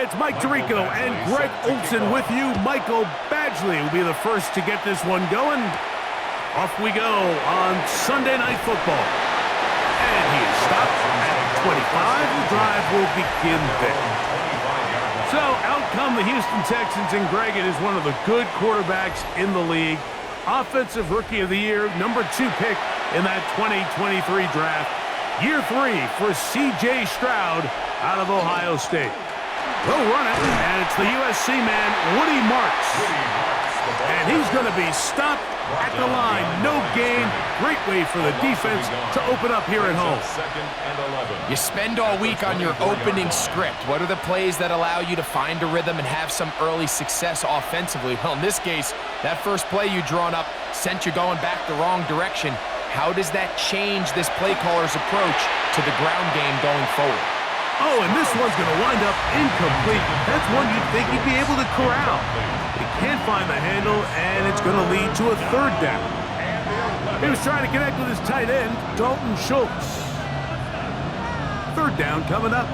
It's Mike Tirico and Greg Olson with you. Michael Badgley will be the first to get this one going. Off we go on Sunday Night Football. And he is stopped at 25. The drive will begin there. So out come the Houston Texans, and Greg, it is one of the good quarterbacks in the league. Offensive Rookie of the Year, number 2 pick in that 2023 draft. Year 3 for C.J. Stroud out of Ohio State. They'll run it, and it's the USC man, Woody Marks. And he's going to be stopped at the line. No gain. Great way for the defense to open up here at home. You spend all week on your opening script. What are the plays that allow you to find a rhythm and have some early success offensively? Well, in this case, that first play you drawn up sent you going back the wrong direction. How does that change this play caller's approach to the ground game going forward? Oh, and this one's going to wind up incomplete. That's one you'd think he'd be able to corral. He can't find the handle, and it's going to lead to a third down. He was trying to connect with his tight end, Dalton Schultz. Third down coming up.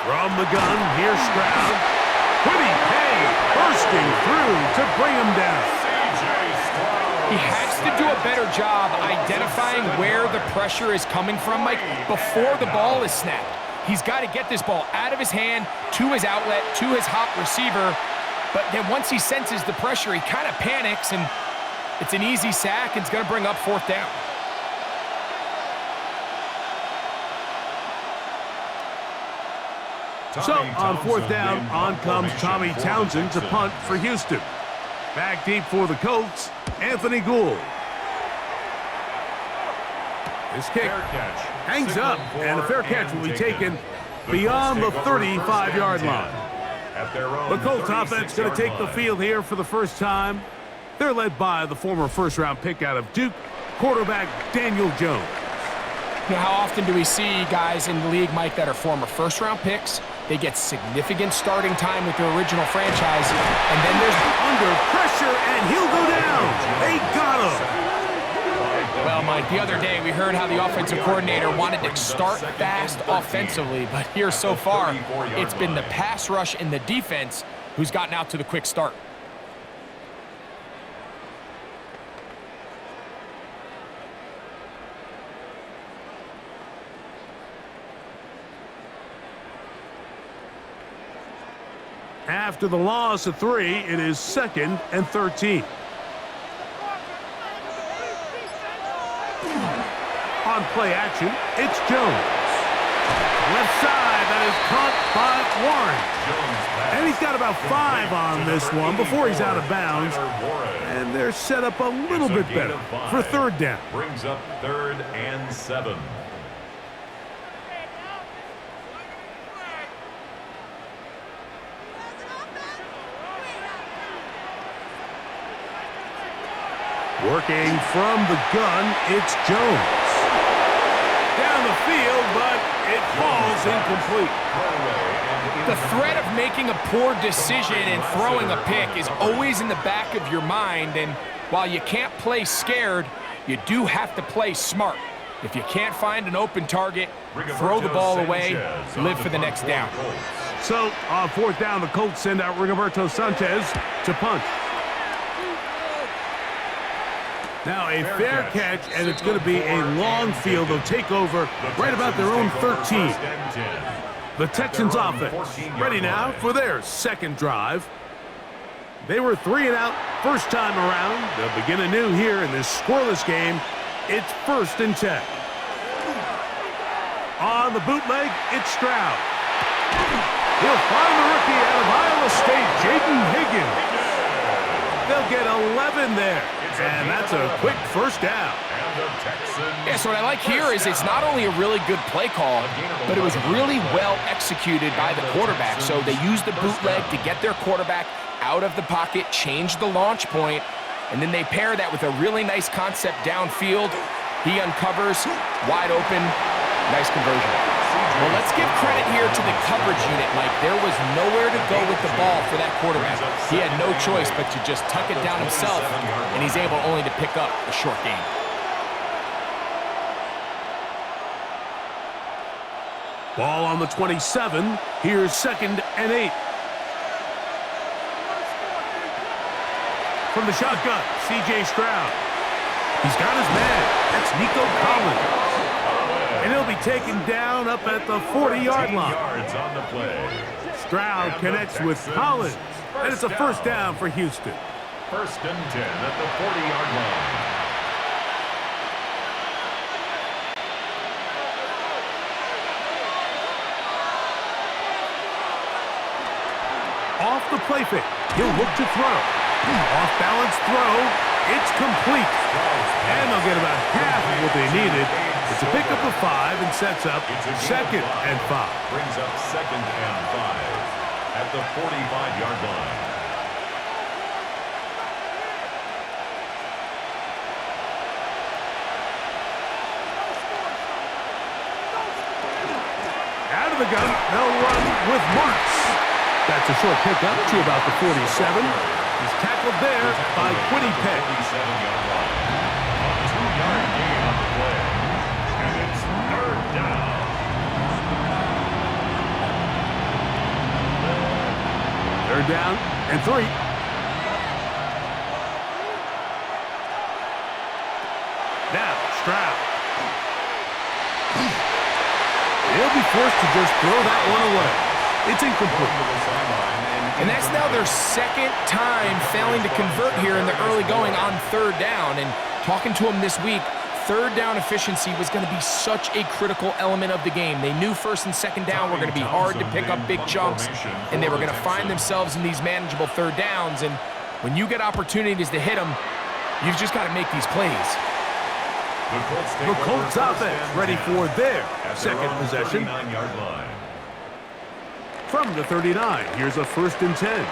From the gun, here's Stroud. Woody Hay bursting through to bring him down. He has to do a better job identifying where the pressure is coming from, Mike, before the ball is snapped. He's got to get this ball out of his hand, to his outlet, to his hot receiver. But then once he senses the pressure, he kind of panics, and it's an easy sack, and it's going to bring up fourth down. So on fourth down, on comes Tommy Townsend to punt for Houston. Back deep for the Colts, Anthony Gould. This kick hangs up, and the fair catch will be taken beyond the 35-yard line. The Colts offense going to take the field here for the first time. They're led by the former first-round pick out of Duke, quarterback Daniel Jones. You know, how often do we see guys in the league, Mike, that are former first-round picks? They get significant starting time with their original franchise, and then there's under pressure, and he'll go down. They got him. Well, Mike, the other day we heard how the offensive coordinator wanted to start fast offensively, but here so far, it's been the pass rush and the defense who's gotten out to the quick start. After the loss of 3, it is 2nd and 13. On play action, it's Jones. Left side, that is caught by Warren. And he's got about 5 on this one before he's out of bounds. And they're set up a little bit better for third down. Brings up 3rd and 7. Working from the gun, it's Jones. Down the field, but it falls incomplete. The threat of making a poor decision and throwing a pick is always in the back of your mind, and while you can't play scared, you do have to play smart. If you can't find an open target, throw the ball away, live for the next down. So, on fourth down, the Colts send out Rigoberto Sanchez to punt. Now a fair catch, and it's going to be a long field. They'll take over right about their own 13. The Texans offense ready now for their second drive. They were 3 and out first time around. They'll begin anew here in this scoreless game. It's 1st and 10. On the bootleg, it's Stroud. He'll find the rookie out of Iowa State, Jaden Higgins. They'll get 11 there. And that's a quick first down. Yeah, so what I like here is it's not only a really good play call, but it was really well executed by the quarterback. So they used the bootleg to get their quarterback out of the pocket, change the launch point, and then they pair that with a really nice concept downfield. He uncovers, wide open, nice conversion. Well, let's give credit here to the coverage unit, Mike. There was nowhere to go with the ball for that quarterback. He had no choice but to just tuck it down himself, and he's able only to pick up a short gain. Ball on the 27. Here's 2nd and 8. From the shotgun, C.J. Stroud. He's got his man. That's Nico Collins. And he'll be taken down up at the 40-yard line. Yards on the play. Stroud connects with Collins. And it's a first down for Houston. 1st and 10 at the 40-yard line. Off the play fake. He'll look to throw. Off balance throw. It's complete. And they'll get about half of what they needed. It's a pickup of 5 and sets up 2nd and 5. Brings up 2nd and 5 at the 45-yard line. Out of the gun, they'll run with Marks. That's a short pickup to about the 47. He's tackled there by Quiddy Peck. 47-yard line. A 2-yard gain on the play. And it's 3rd down. Third down and 3. Now, Stroud. He'll be forced to just throw that one away. It's incomplete. And that's now their 2nd time failing to convert here in the early going on 3rd down. And talking to him this week, 3rd down efficiency was going to be such a critical element of the game. They knew 1st and 2nd down were going to be hard to pick up big chunks, and they were going to find themselves in these manageable 3rd downs. And when you get opportunities to hit them, you've just got to make these plays. The Colts offense ready for their 2nd possession. From the 39, here's a 1st and 10.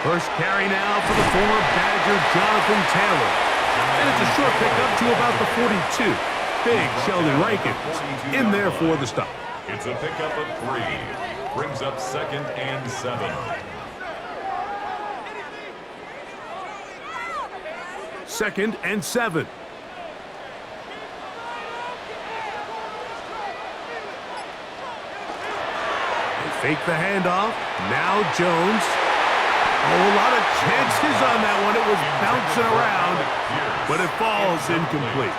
First carry now for the former Badger, Jonathan Taylor. And it's a short pickup to about the 42. Big Sheldon Rankins in there for the stop. It's a pickup of 3. Brings up 2nd and 7. 2nd and 7. Fake the handoff. Now Jones. Oh, a lot of chances on that one. It was bouncing around, but it falls incomplete.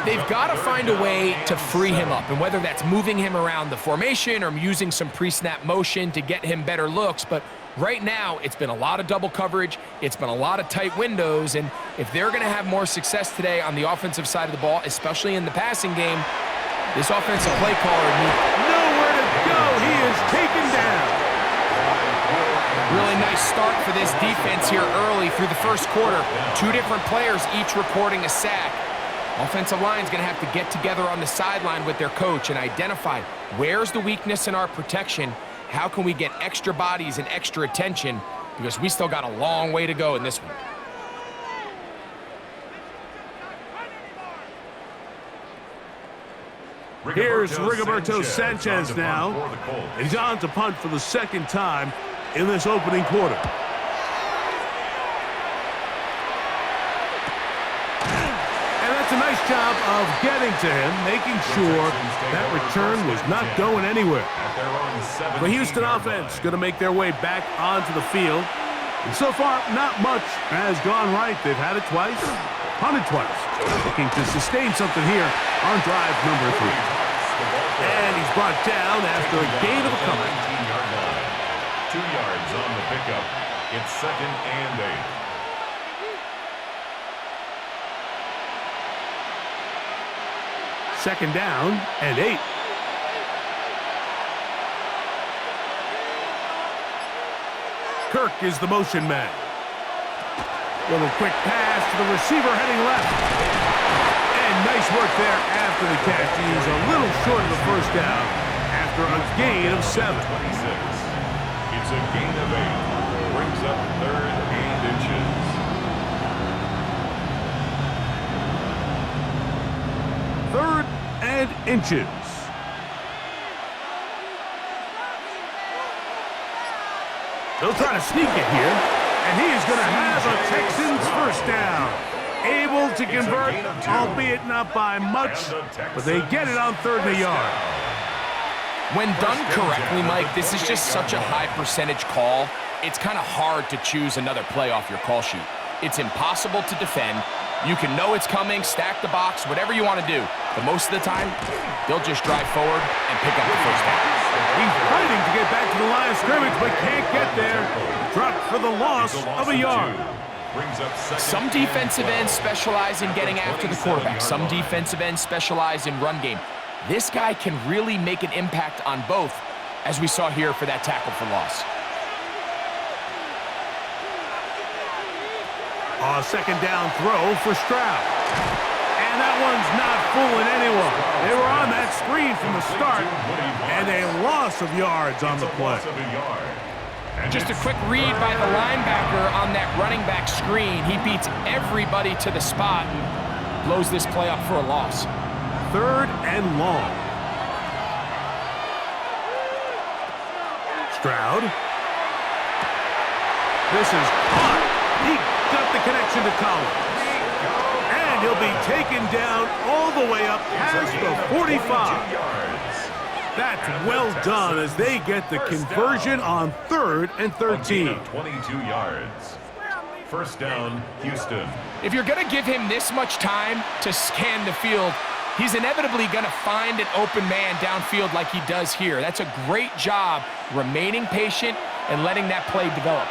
They've got to find a way to free him up, and whether that's moving him around the formation or using some pre-snap motion to get him better looks, but right now it's been a lot of double coverage. It's been a lot of tight windows, and if they're going to have more success today on the offensive side of the ball, especially in the passing game, this offensive play caller needs nowhere to go. He is taken down. Really nice start for this defense here early through the 1st quarter. 2 different players each recording a sack. Offensive line's going to have to get together on the sideline with their coach and identify where's the weakness in our protection, how can we get extra bodies and extra attention, because we still got a long way to go in this one. Here's Rigoberto Sanchez now. And he's on to punt for the 2nd time in this opening quarter. And that's a nice job of getting to him, making sure that return was not going anywhere. The Houston offense going to make their way back onto the field. And so far, not much has gone right. They've had it twice, punted twice. Looking to sustain something here on drive number 3. And he's brought down after a gain of a couple. 2 yards on the pickup. It's 2nd and 8. 2nd down and 8. Kirk is the motion man. Little quick pass to the receiver heading left. And nice work there after the catch. He's a little short of the 1st down after a gain of 7. 26. It's a gain of 8. Brings up 3rd and inches. 3rd and inches. They'll try to sneak it here, and he is going to have a Texans 1st down. Able to convert, albeit not by much, but they get it on 3rd and a yard. When done correctly, Mike, this is just such a high percentage call. It's kind of hard to choose another play off your call sheet. It's impossible to defend. You can know it's coming, stack the box, whatever you want to do. But most of the time, they'll just drive forward and pick up the first down. He's fighting to get back to the line of scrimmage, but can't get there. Dropped for the loss of a yard. Some defensive ends specialize in getting after the quarterback. Some defensive ends specialize in run game. This guy can really make an impact on both, as we saw here for that tackle for loss. A 2nd down throw for Stroud. And that one's not fooling anyone. They were on that screen from the start, and a loss of yards on the play. Just a quick read by the linebacker on that running back screen. He beats everybody to the spot and blows this play up for a loss. 3rd and long. Stroud. This is caught. He got the connection to Collins. And he'll be taken down all the way up past the 45. That's well done as they get the conversion on 3rd and 13. 22 yards. 1st down, Houston. If you're going to give him this much time to scan the field, he's inevitably going to find an open man downfield like he does here. That's a great job remaining patient and letting that play develop.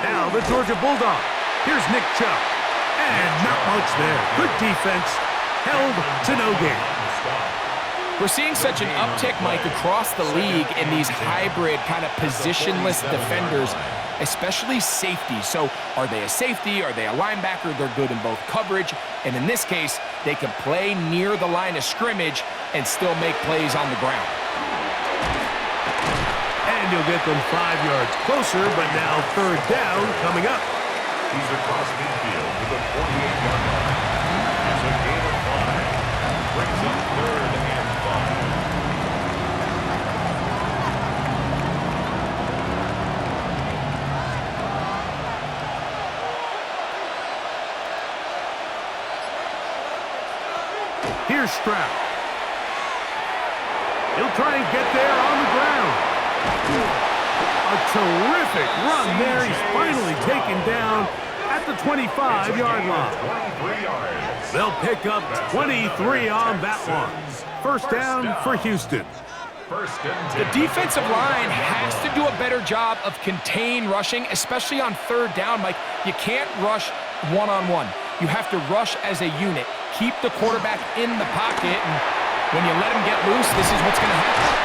Now the Georgia Bulldog. Here's Nick Chubb. And not much there. Good defense. Held to no gain. We're seeing such an uptick, Mike, across the league in these hybrid kind of positionless defenders, especially safety. So are they a safety? Are they a linebacker? They're good in both coverage. And in this case, they can play near the line of scrimmage and still make plays on the ground. And you'll get them 5 yards closer, but now 3rd down coming up. He's across midfield to the 48-yard line. It's a gain of 5. Brings up 3rd and 5. Here's Stroud. He'll try and get there on the ground. A terrific run there. He's finally taken down at the 25-yard line. They'll pick up 23 on that one. 1st down for Houston. The defensive line has to do a better job of contain rushing, especially on 3rd down. Mike, you can't rush one-on-one. You have to rush as a unit. Keep the quarterback in the pocket, and when you let him get loose, this is what's going to happen.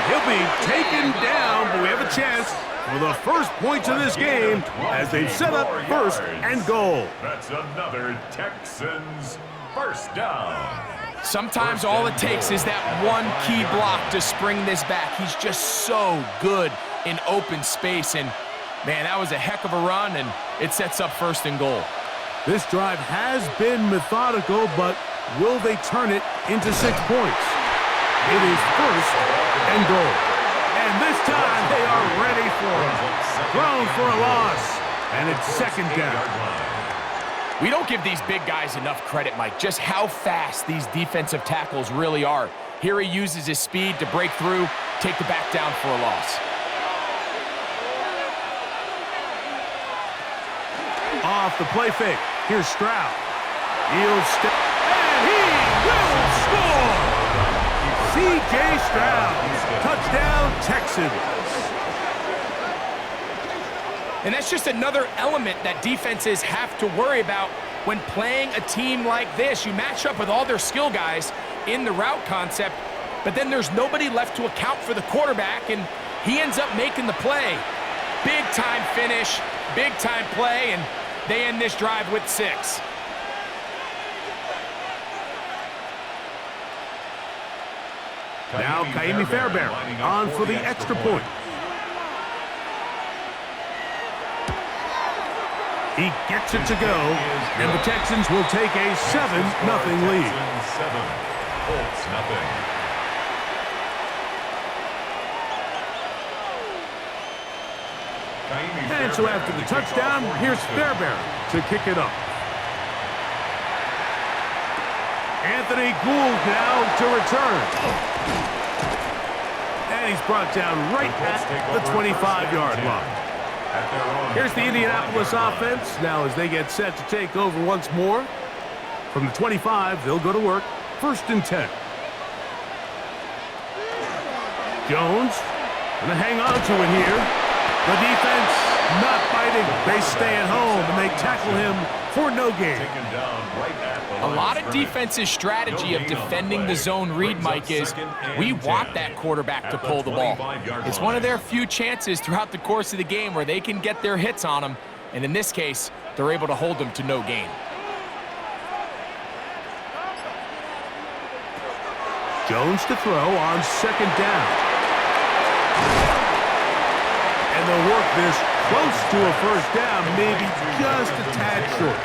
He'll be taken down, but we have a chance for the first points of this game as they've set up 1st and goal. That's another Texans 1st down. Sometimes all it takes is that one key block to spring this back. He's just so good in open space, and man, that was a heck of a run, and it sets up 1st and goal. This drive has been methodical, but will they turn it into 6 points? It is 1st and goal. And this time they are ready for it. Thrown for a loss. And it's 2nd down. We don't give these big guys enough credit, Mike, just how fast these defensive tackles really are. Here he uses his speed to break through, take the back down for a loss. Off the play fake. Here's Stroud. He'll step. And he will score! C.J. Stroud, touchdown Texans. And that's just another element that defenses have to worry about when playing a team like this. You match up with all their skill guys in the route concept, but then there's nobody left to account for the quarterback, and he ends up making the play. Big-time finish, big-time play, and they end this drive with 6. Now Kaimi Fairbairn on for the extra point. He gets it to go, and the Texans will take a 7-0 lead. 7, Colts nothing. And so after the touchdown, here's Fairbairn to kick it up. Anthony Gould now to return. And he's brought down right at the 25-yard line. Here's the Indianapolis offense now as they get set to take over once more. From the 25, they'll go to work. 1st and 10. Jones going to hang on to it here. The defense not fighting. They stay at home, and they tackle him for no gain. A lot of defense's strategy of defending the zone read, Mike, is we want that quarterback to pull the ball. It's one of their few chances throughout the course of the game where they can get their hits on them, and in this case, they're able to hold them to no gain. Jones to throw on 2nd down. And they'll work this close to a 1st down, maybe just a tad short.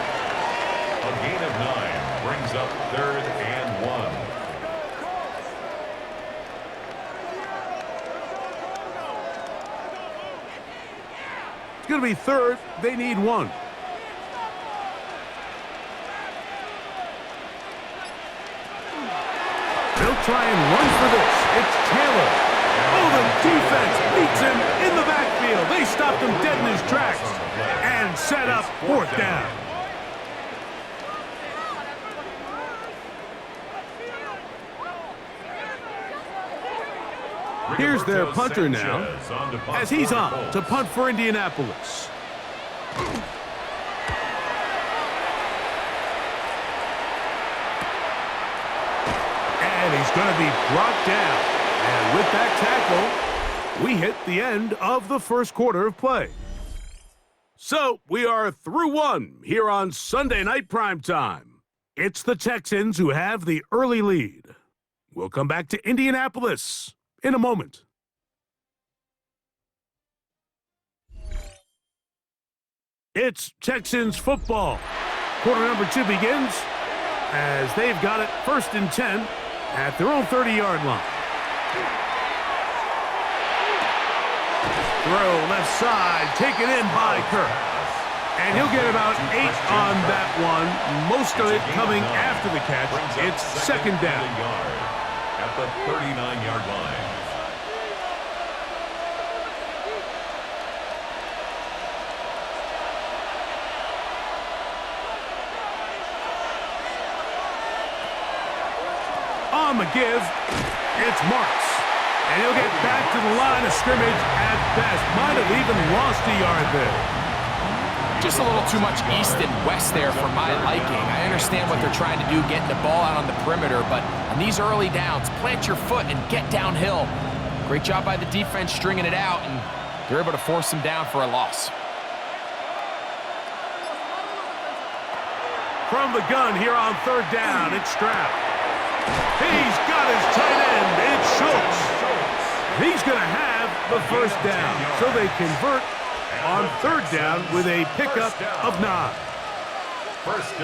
A gain of 9 brings up 3rd and 1. It's going to be 3rd. They need 1. They'll try and run for this. It's Taylor. Oh, the defense beats him in the backfield. They stopped him dead in his tracks and set up 4th down. Here's their punter now as he's on to punt for Indianapolis. And he's going to be brought down. And with that tackle, we hit the end of the 1st quarter of play. So we are through 1 here on Sunday Night Primetime. It's the Texans who have the early lead. We'll come back to Indianapolis in a moment. It's Texans football. Quarter number 2 begins as they've got it 1st and 10 at their own 30-yard line. Throw left side, taken in by Kirk. And he'll get about 8 on that one. Most of it coming after the catch. It's 2nd down. At the 39-yard line. On the give, it's Marks. And he'll get back to the line of scrimmage at best. Might have even lost a yard there. Just a little too much east and west there for my liking. I understand what they're trying to do, getting the ball out on the perimeter, but on these early downs, plant your foot and get downhill. Great job by the defense stringing it out, and they're able to force them down for a loss. From the gun here on 3rd down, it's Stroud. He's got his tight end. It's Schultz. He's going to have the 1st down. So they convert on 3rd down with a pickup of 9.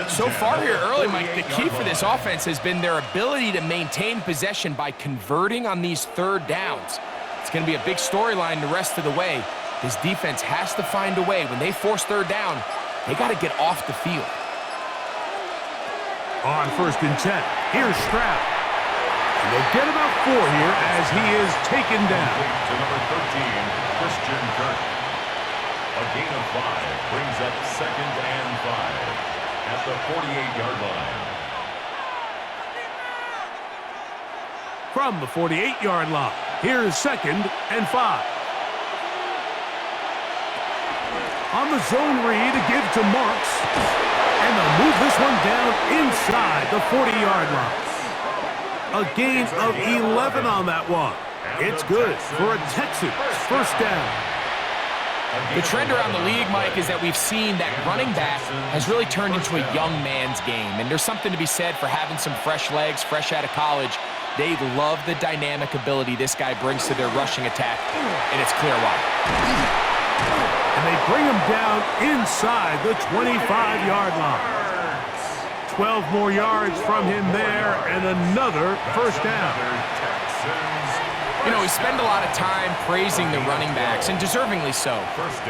So far here early, Mike, the key for this offense has been their ability to maintain possession by converting on these 3rd downs. It's going to be a big storyline the rest of the way. This defense has to find a way. When they force 3rd down, they got to get off the field. On 1st and 10, here's Stroud. And they'll get about 4 here as he is taken down. To number 13, Christian Kirk. A gain of 5 brings up 2nd and 5 at the 48-yard line. From the 48-yard line, here's 2nd and 5. On the zone read, a give to Marks. And they'll move this one down inside the 40-yard line. A gain of 11 on that one. It's good for a Texans 1st down. The trend around the league, Mike, is that we've seen that running back has really turned into a young man's game. And there's something to be said for having some fresh legs, fresh out of college. They love the dynamic ability this guy brings to their rushing attack, and it's clear why. And they bring him down inside the 25-yard line. 12 more yards from him there, and another 1st down. Texans You know, we spend a lot of time praising the running backs, and deservingly so.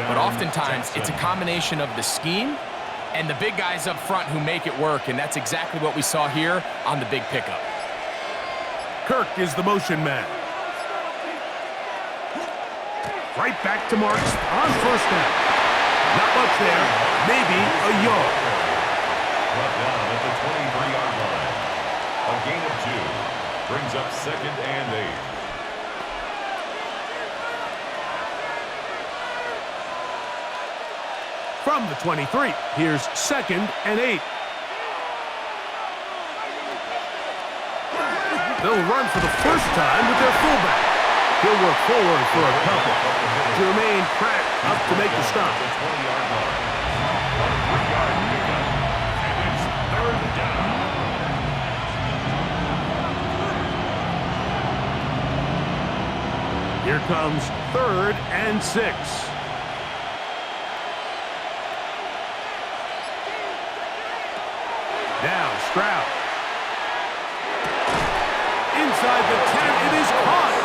But oftentimes, it's a combination of the scheme and the big guys up front who make it work, and that's exactly what we saw here on the big pickup. Kirk is the motion man. Right back to Marks on first down. Not much there. Maybe a yard. Brought down at the 23-yard line. A gain of 2. Brings up 2nd and 8. From the 23, here's 2nd and 8. They'll run for the first time with their fullback. He'll work forward for a couple. Jermaine Pratt up to make the stop. The 20-yard line. A 3-yard pickup. And it's 3rd down. Here comes 3rd and 6. Now Stroud. Inside the 10, it is caught.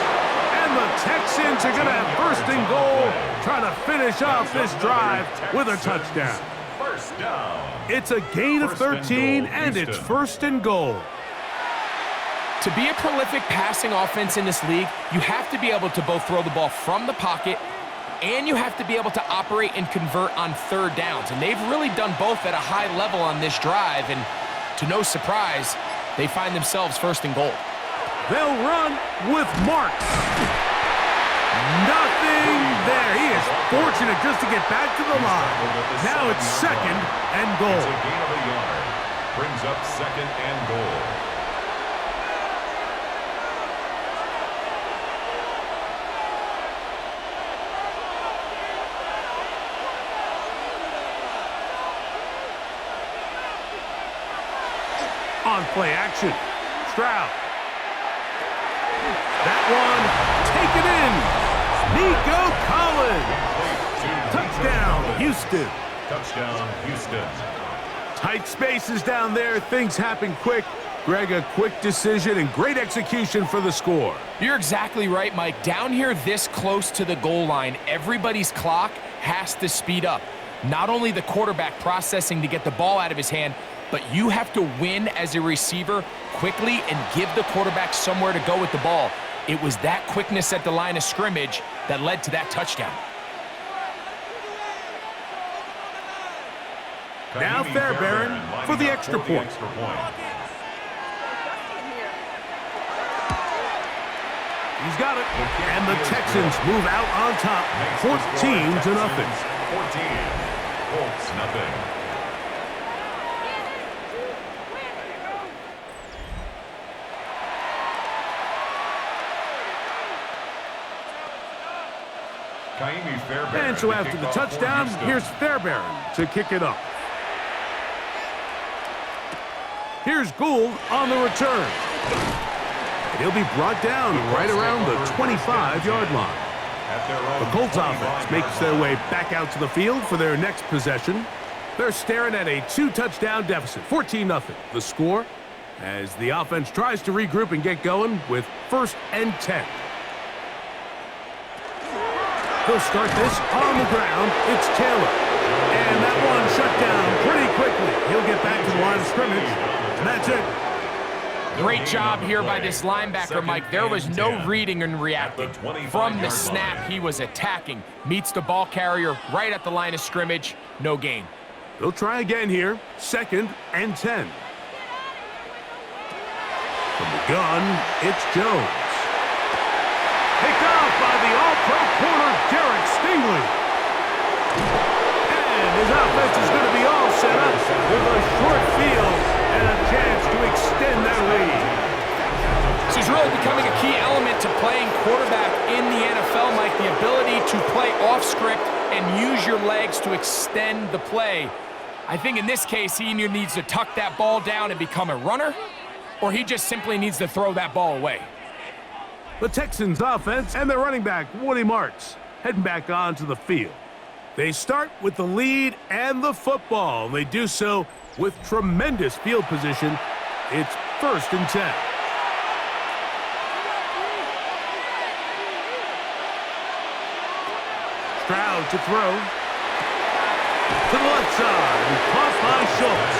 And the Texans are going to have 1st and goal, trying to finish off this drive with a touchdown. First down. It's a gain of 13, and it's 1st and goal. To be a prolific passing offense in this league, you have to be able to both throw the ball from the pocket and you have to be able to operate and convert on 3rd downs. And they've really done both at a high level on this drive. And to no surprise, they find themselves 1st and goal. They'll run with Marks. Nothing there. He is fortunate just to get back to the line. Now it's 2nd and goal. It's a gain of a yard. Brings up 2nd and goal. On play action, Stroud. That one, take it in. Nico Collins. Touchdown, Houston. Touchdown, Houston. Tight spaces down there. Things happen quick. Greg, a quick decision and great execution for the score. You're exactly right, Mike. Down here this close to the goal line, everybody's clock has to speed up. Not only the quarterback processing to get the ball out of his hand, but you have to win as a receiver quickly and give the quarterback somewhere to go with the ball. It was that quickness at the line of scrimmage that led to that touchdown. Now Fairbairn for the extra point. He's got it. And the Texans move out on top, 14-0. 14. Colts, nothing. And so after the touchdown, here's Fairbairn to kick it up. Here's Gould on the return. And he'll be brought down right around the 25-yard line. The Colts offense makes their way back out to the field for their next possession. They're staring at a 2-touchdown deficit, 14-0. The score as the offense tries to regroup and get going with 1st and 10. He'll start this on the ground. It's Taylor. And that one shut down pretty quickly. He'll get back to the line of scrimmage. And that's it. Great job here by this linebacker, Mike. There was no reading and reacting. From the snap, he was attacking. Meets the ball carrier right at the line of scrimmage. No gain. They'll try again here. 2nd and 10. From the gun, it's Jones. Picked off by the all-pro corner, Derek Stingley. And his offense is going to be all set up with a short field and a chance to extend that lead. This is really becoming a key element to playing quarterback in the NFL, Mike. The ability to play off script and use your legs to extend the play. I think in this case, he either needs to tuck that ball down and become a runner, or he just simply needs to throw that ball away. The Texans offense and their running back, Woody Marks, heading back onto the field. They start with the lead and the football. They do so with tremendous field position. It's 1st and 10. Stroud to throw. To the left side. Caught by Schultz.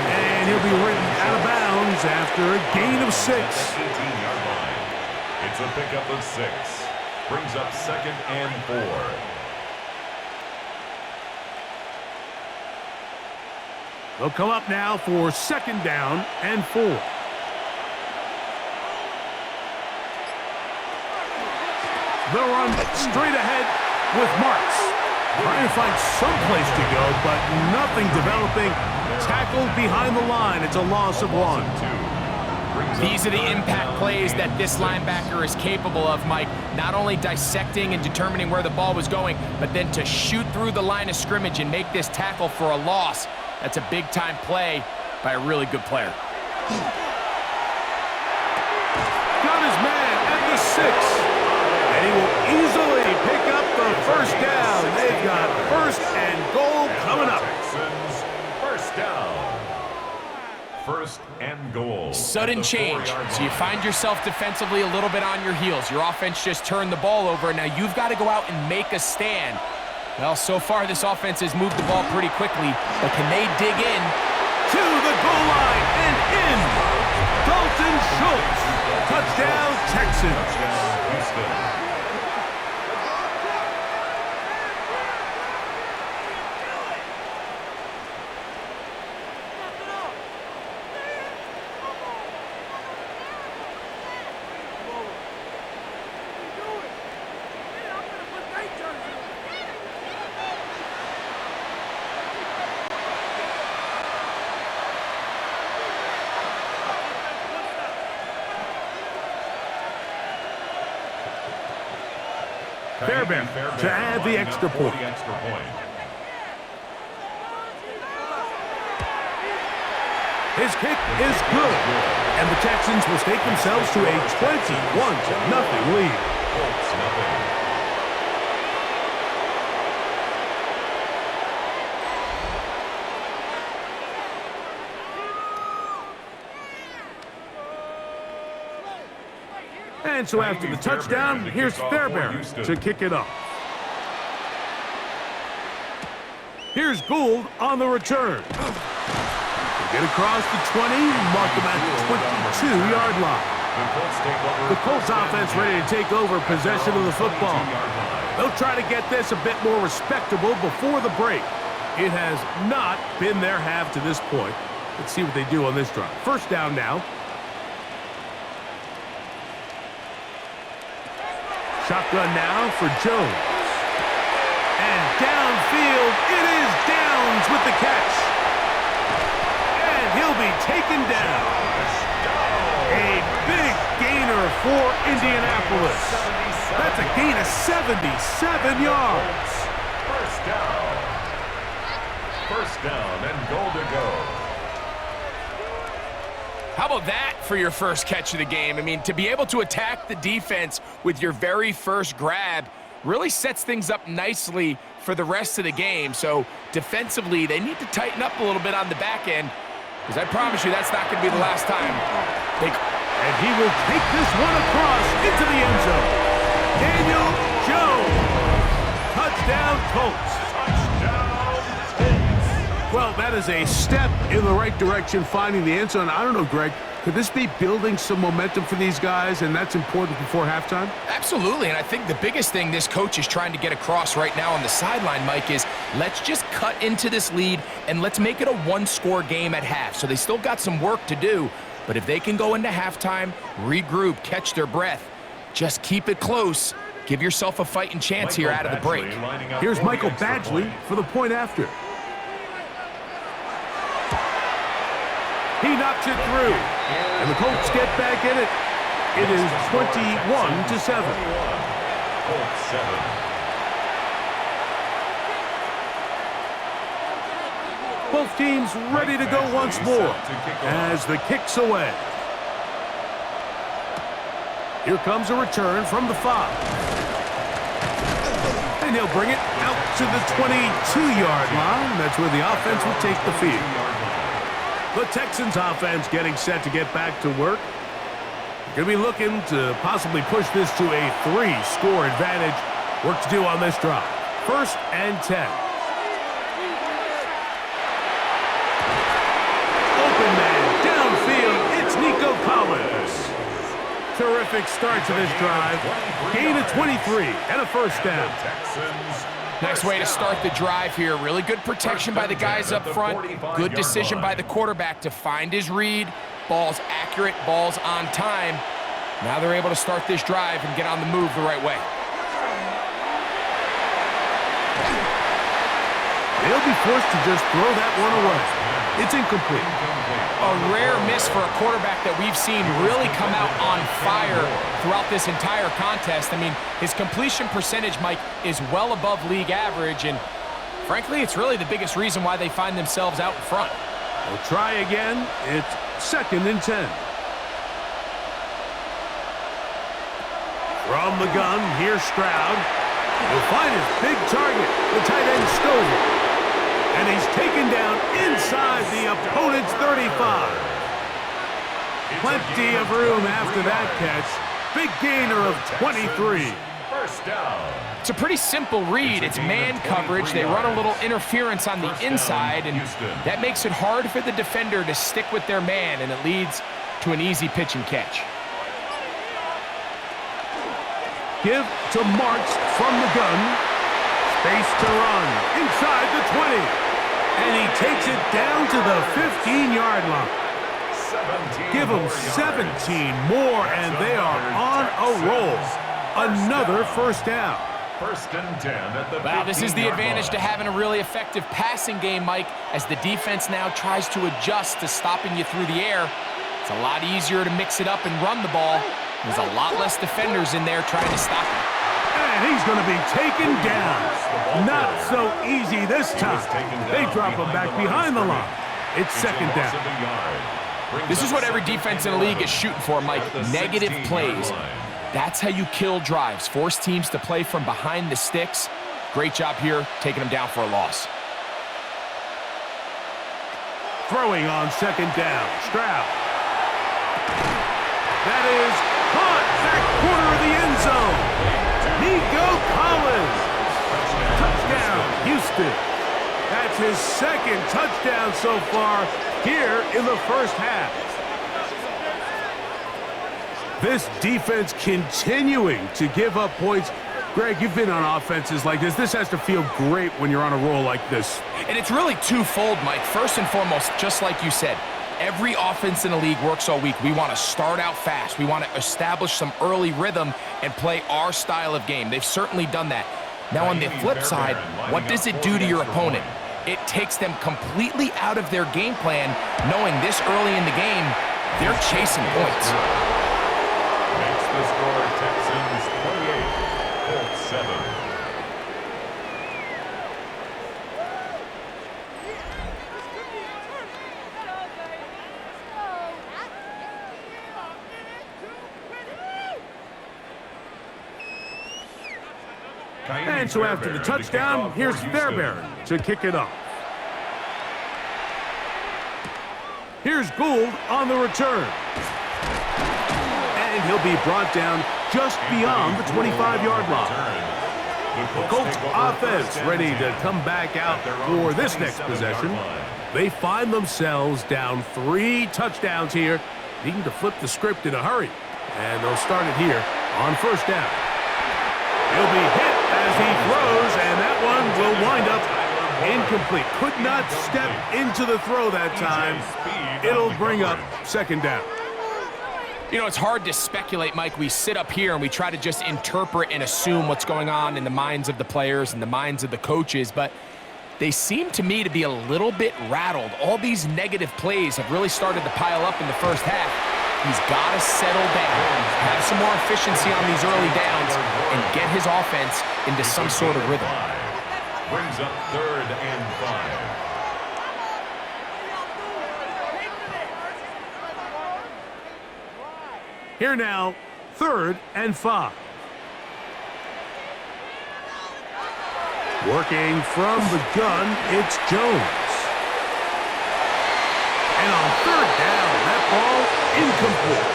And he'll be ridden out of bounds after a gain of 6. 18-yard line. It's a pickup of 6. Brings up 2nd and 4. They'll come up now for 2nd down and 4. They'll run straight ahead with Marks. Trying to find some place to go, but nothing developing. Tackled behind the line. It's a loss of 1. These are the impact plays that this linebacker is capable of, Mike. Not only dissecting and determining where the ball was going, but then to shoot through the line of scrimmage and make this tackle for a loss. That's a big-time play by a really good player. Got his man at the 6. And he will easily pick up the 1st down. They've got 1st and goal coming up. Texans, 1st down. 1st and goal. Sudden change. So you find yourself defensively a little bit on your heels. Your offense just turned the ball over, and now you've got to go out and make a stand. Well, so far this offense has moved the ball pretty quickly, but can they dig in? To the goal line and in. Dalton Schultz. Touchdown, Texans. Houston. Fairbairn to add the extra point. His kick is good. And the Texans will stake themselves to a 21-0 lead. Colts, nothing. And so after the touchdown, here's Fairbairn to kick it off. Here's Gould on the return. Get across the 20, mark him at the 22-yard line. The Colts offense ready to take over possession of the football. They'll try to get this a bit more respectable before the break. It has not been their half to this point. Let's see what they do on this drive. 1st down now. Shotgun now for Jones. And downfield, it is Downs with the catch. And he'll be taken down. A big gainer for Indianapolis. That's a gain of 77 yards. 1st down. 1st down and goal to go. How about that for your first catch of the game? I mean, to be able to attack the defense with your very first grab really sets things up nicely for the rest of the game. So defensively, they need to tighten up a little bit on the back end, because I promise you that's not going to be the last time. And he will take this one across into the end zone. Daniel Jones. Touchdown, Colts. Well, that is a step in the right direction, finding the end zone. I don't know, Greg, could this be building some momentum for these guys, and that's important before halftime? Absolutely, and I think the biggest thing this coach is trying to get across right now on the sideline, Mike, is let's just cut into this lead, and let's make it a one-score game at half. So they still got some work to do, but if they can go into halftime, regroup, catch their breath, just keep it close, give yourself a fighting chance here out of the break. Here's Michael Badgley for the point after. He knocks it through, and the Colts get back in it. It is 21-7. Colts 7. Both teams ready to go once more as the kick's away. Here comes a return from the 5. And he'll bring it out to the 22-yard line. That's where the offense will take the field. The Texans offense getting set to get back to work. Going to be looking to possibly push this to a 3-score advantage. Work to do on this drive. 1st and 10. Open man, downfield, it's Nico Collins. Terrific start to this drive. Gain of 23 and a 1st down. Nice way to start the drive here. Really good protection by the guys up front. Good decision by the quarterback to find his read. Ball's accurate, ball's on time. Now they're able to start this drive and get on the move the right way. They'll be forced to just throw that one away. It's incomplete. A rare miss for a quarterback that we've seen really come out on fire throughout this entire contest. I mean, his completion percentage, Mike, is well above league average, and frankly, it's really the biggest reason why they find themselves out in front. We'll try again. It's 2nd and 10. From the gun, here's Stroud. He'll find his big target, the tight end Stover. And he's taken down inside the opponent's 35. Plenty of room after that catch. Big gainer of 23. 1st down. It's a pretty simple read. It's man coverage. They run a little interference on the inside, and that makes it hard for the defender to stick with their man, and it leads to an easy pitch and catch. Give to Marks from the gun. Space to run inside the 20. And he takes it down to the 15-yard line. Give them 17 more, and they are on a roll. Another 1st down. 1st and 10 at the 15-yard Wow, this is the advantage line. to having a really effective passing game, Mike, as the defense now tries to adjust to stopping you through the air. It's a lot easier to mix it up and run the ball. There's a lot less defenders in there trying to stop him. And he's going to be taken down. Not so easy this time. They drop him back behind the line. It's 2nd down. This is what every defense in the league is shooting for, Mike. Negative plays. That's how you kill drives. Force teams to play from behind the sticks. Great job here, taking them down for a loss. Throwing on 2nd down. Stroud. That is caught back corner of the end zone. Nico Collins. Touchdown, Houston. That's his 2nd touchdown so far here in the 1st half. This defense continuing to give up points. Greg, you've been on offenses like this. This has to feel great when you're on a roll like this. And it's really twofold, Mike. First and foremost, just like you said, every offense in the league works all week. We want to start out fast. We want to establish some early rhythm and play our style of game. They've certainly done that. Now, on the flip side, what does it do to your opponent? It takes them completely out of their game plan, knowing this early in the game, they're chasing points. Makes the score Texans 28, Colts 7. And so after the touchdown, here's Fairbairn to kick it off. Here's Gould on the return. And he'll be brought down just beyond the 25-yard line. The Colts offense ready to come back out for this next possession. They find themselves down 3 touchdowns here, needing to flip the script in a hurry. And they'll start it here on 1st down. He'll be hit as he throws, and that one will wind up incomplete. Could not step into the throw that time. It'll bring up 2nd down. You know, it's hard to speculate, Mike. We sit up here and we try to just interpret and assume what's going on in the minds of the players and the minds of the coaches, but they seem to me to be a little bit rattled. All these negative plays have really started to pile up in the 1st half. He's got to settle down, have some more efficiency on these early downs, and get his offense into some sort of rhythm. Brings up 3rd and 5. Here now, 3rd and 5. Working from the gun, it's Jones. And on 3rd down, that ball incomplete.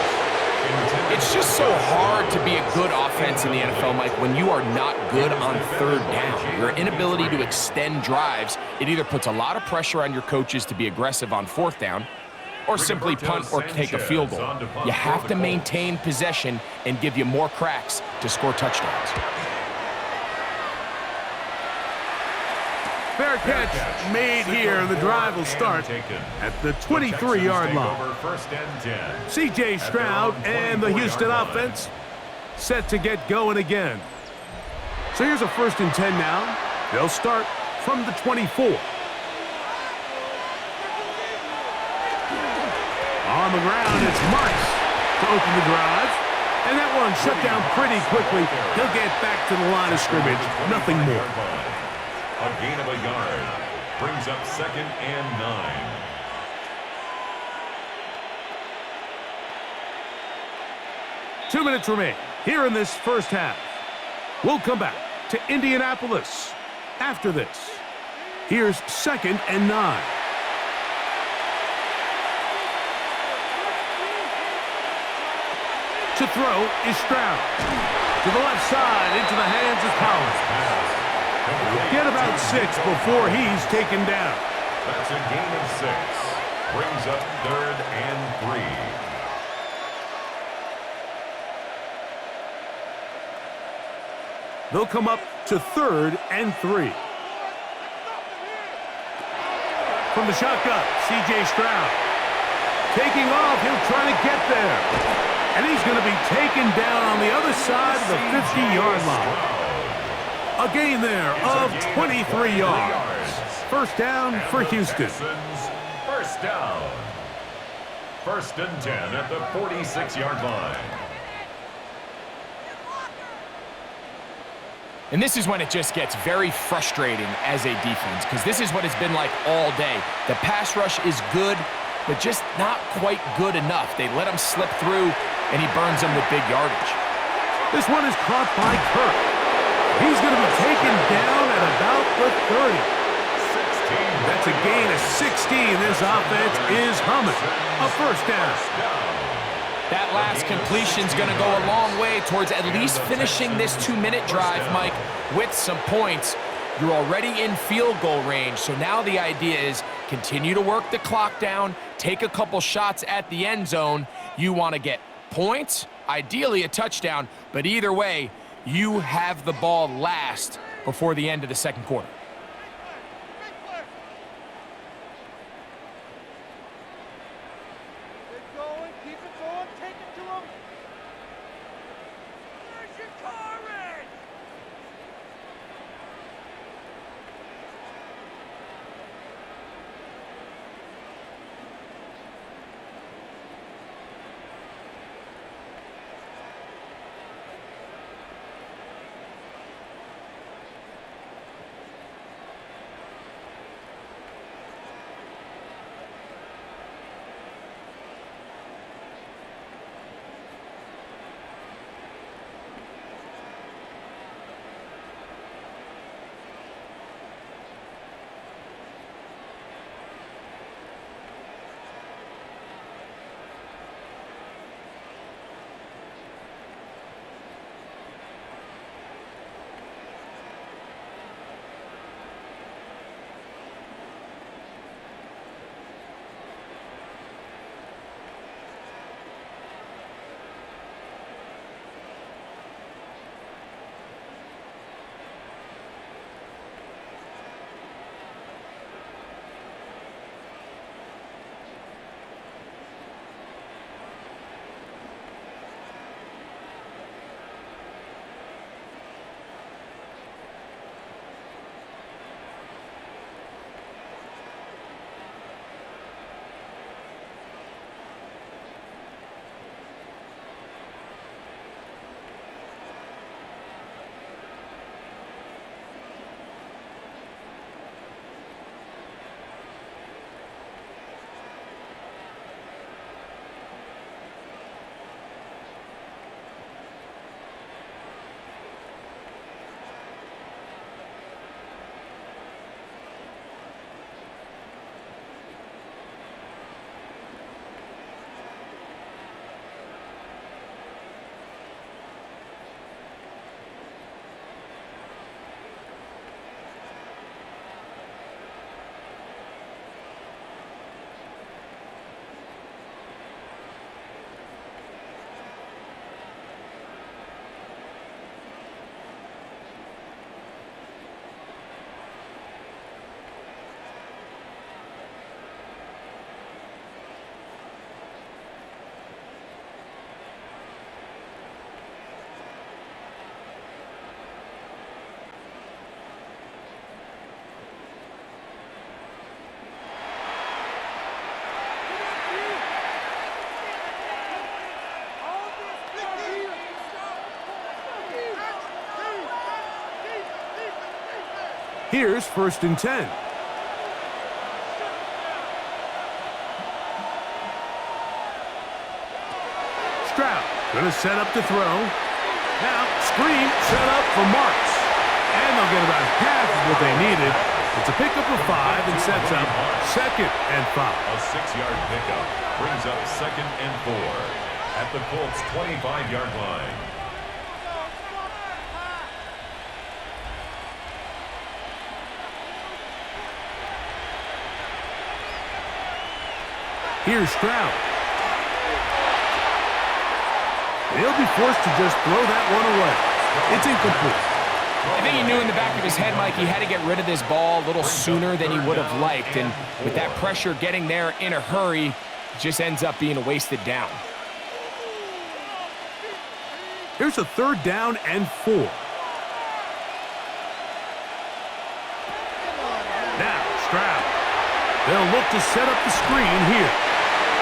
It's just so hard to be a good offense in the NFL, Mike, when you are not good on third down. Your inability to extend drives, it either puts a lot of pressure on your coaches to be aggressive on fourth down or simply punt or take a field goal. You have to maintain possession and give you more cracks to score touchdowns. Fair catch made here. The drive will start at the 23-yard line. C.J. Stroud and the Houston offense set to get going again. So here's a 1st and 10 now. They'll start from the 24. On the ground, it's Marks to open the drive. And that one shut down pretty quickly. He'll get back to the line of scrimmage. Nothing more. A gain of a yard brings up 2nd and 9. Two minutes remain here in this first half. We'll come back to Indianapolis after this. Here's 2nd and 9. To throw is Stroud. To the left side, into the hands of Collins. He'll get about 6 before he's taken down. That's a gain of 6. Brings up 3rd and 3. They'll come up to 3rd and 3. From the shotgun, C.J. Stroud. Taking off, he'll try to get there. And he's going to be taken down on the other side of the 50-yard line. A gain there of 23 yards. First down for Houston. First down. 1st and 10 at the 46-yard line. And this is when it just gets very frustrating as a defense, because this is what it's been like all day. The pass rush is good, but just not quite good enough. They let him slip through, and he burns them with big yardage. This one is caught by Kirk. He's going to be taken down at about the 30. 16. That's a gain of 16. This offense is humming. A first down. That last completion's going to go a long way towards at least finishing this 2-minute drive, Mike, with some points. You're already in field goal range, so now the idea is continue to work the clock down, take a couple shots at the end zone. You want to get points, ideally a touchdown, but either way, you have the ball last before the end of the second quarter. Here's 1st and 10. Stroud going to set up to throw. Now, screen set up for Marks. And they'll get about half of what they needed. It's a pickup of 5 and sets up 2nd and 5. A 6-yard pickup brings up 2nd and 4 at the Colts' 25-yard line. Here's Stroud. He'll be forced to just throw that one away. It's incomplete. I think he knew in the back of his head, Mike, he had to get rid of this ball a little sooner than he would have liked. And with that pressure getting there in a hurry, it just ends up being a wasted down. Here's a 3rd down and 4. Now, Stroud. They'll look to set up the screen here.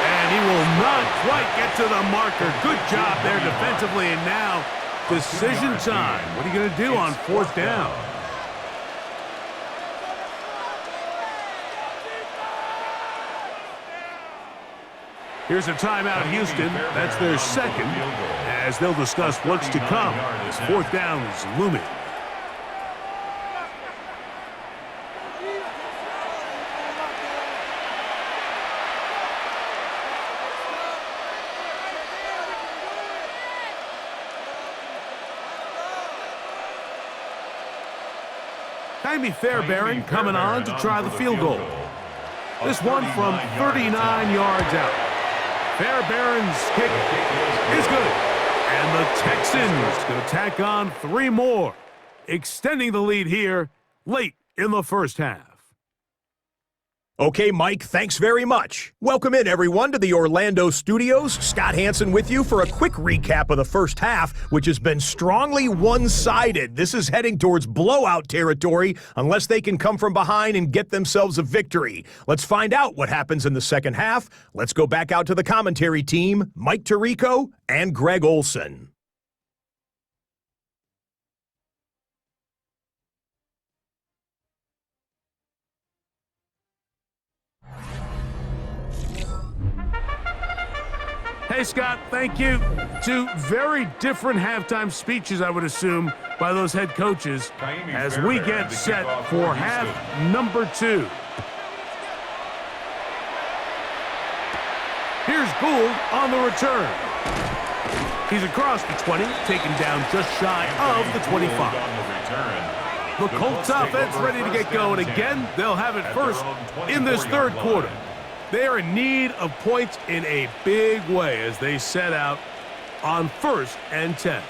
And he will not quite get to the marker. Good job there defensively. And now, decision time. What are you going to do on 4th down? Here's a timeout, Houston. That's their 2nd, as they'll discuss what's to come as 4th down is looming. Jaime Fairbairn coming on to try the field goal. This one from 39 yards out. Fairbairn's kick is good. And the Texans going to tack on 3 more, extending the lead here late in the 1st half. Okay, Mike, thanks very much. Welcome in, everyone, to the Orlando studios. Scott Hansen with you for a quick recap of the 1st half, which has been strongly one-sided. This is heading towards blowout territory unless they can come from behind and get themselves a victory. Let's find out what happens in the 2nd half. Let's go back out to the commentary team, Mike Tirico and Greg Olson. Hey, Scott, thank you. 2 very different halftime speeches, I would assume, by those head coaches as we get set for half number 2. Here's Gould on the return. He's across the 20, taken down just shy of the 25. The Colts offense ready to get going again. They'll have it first in this 3rd quarter. They are in need of points in a big way as they set out on 1st and 10.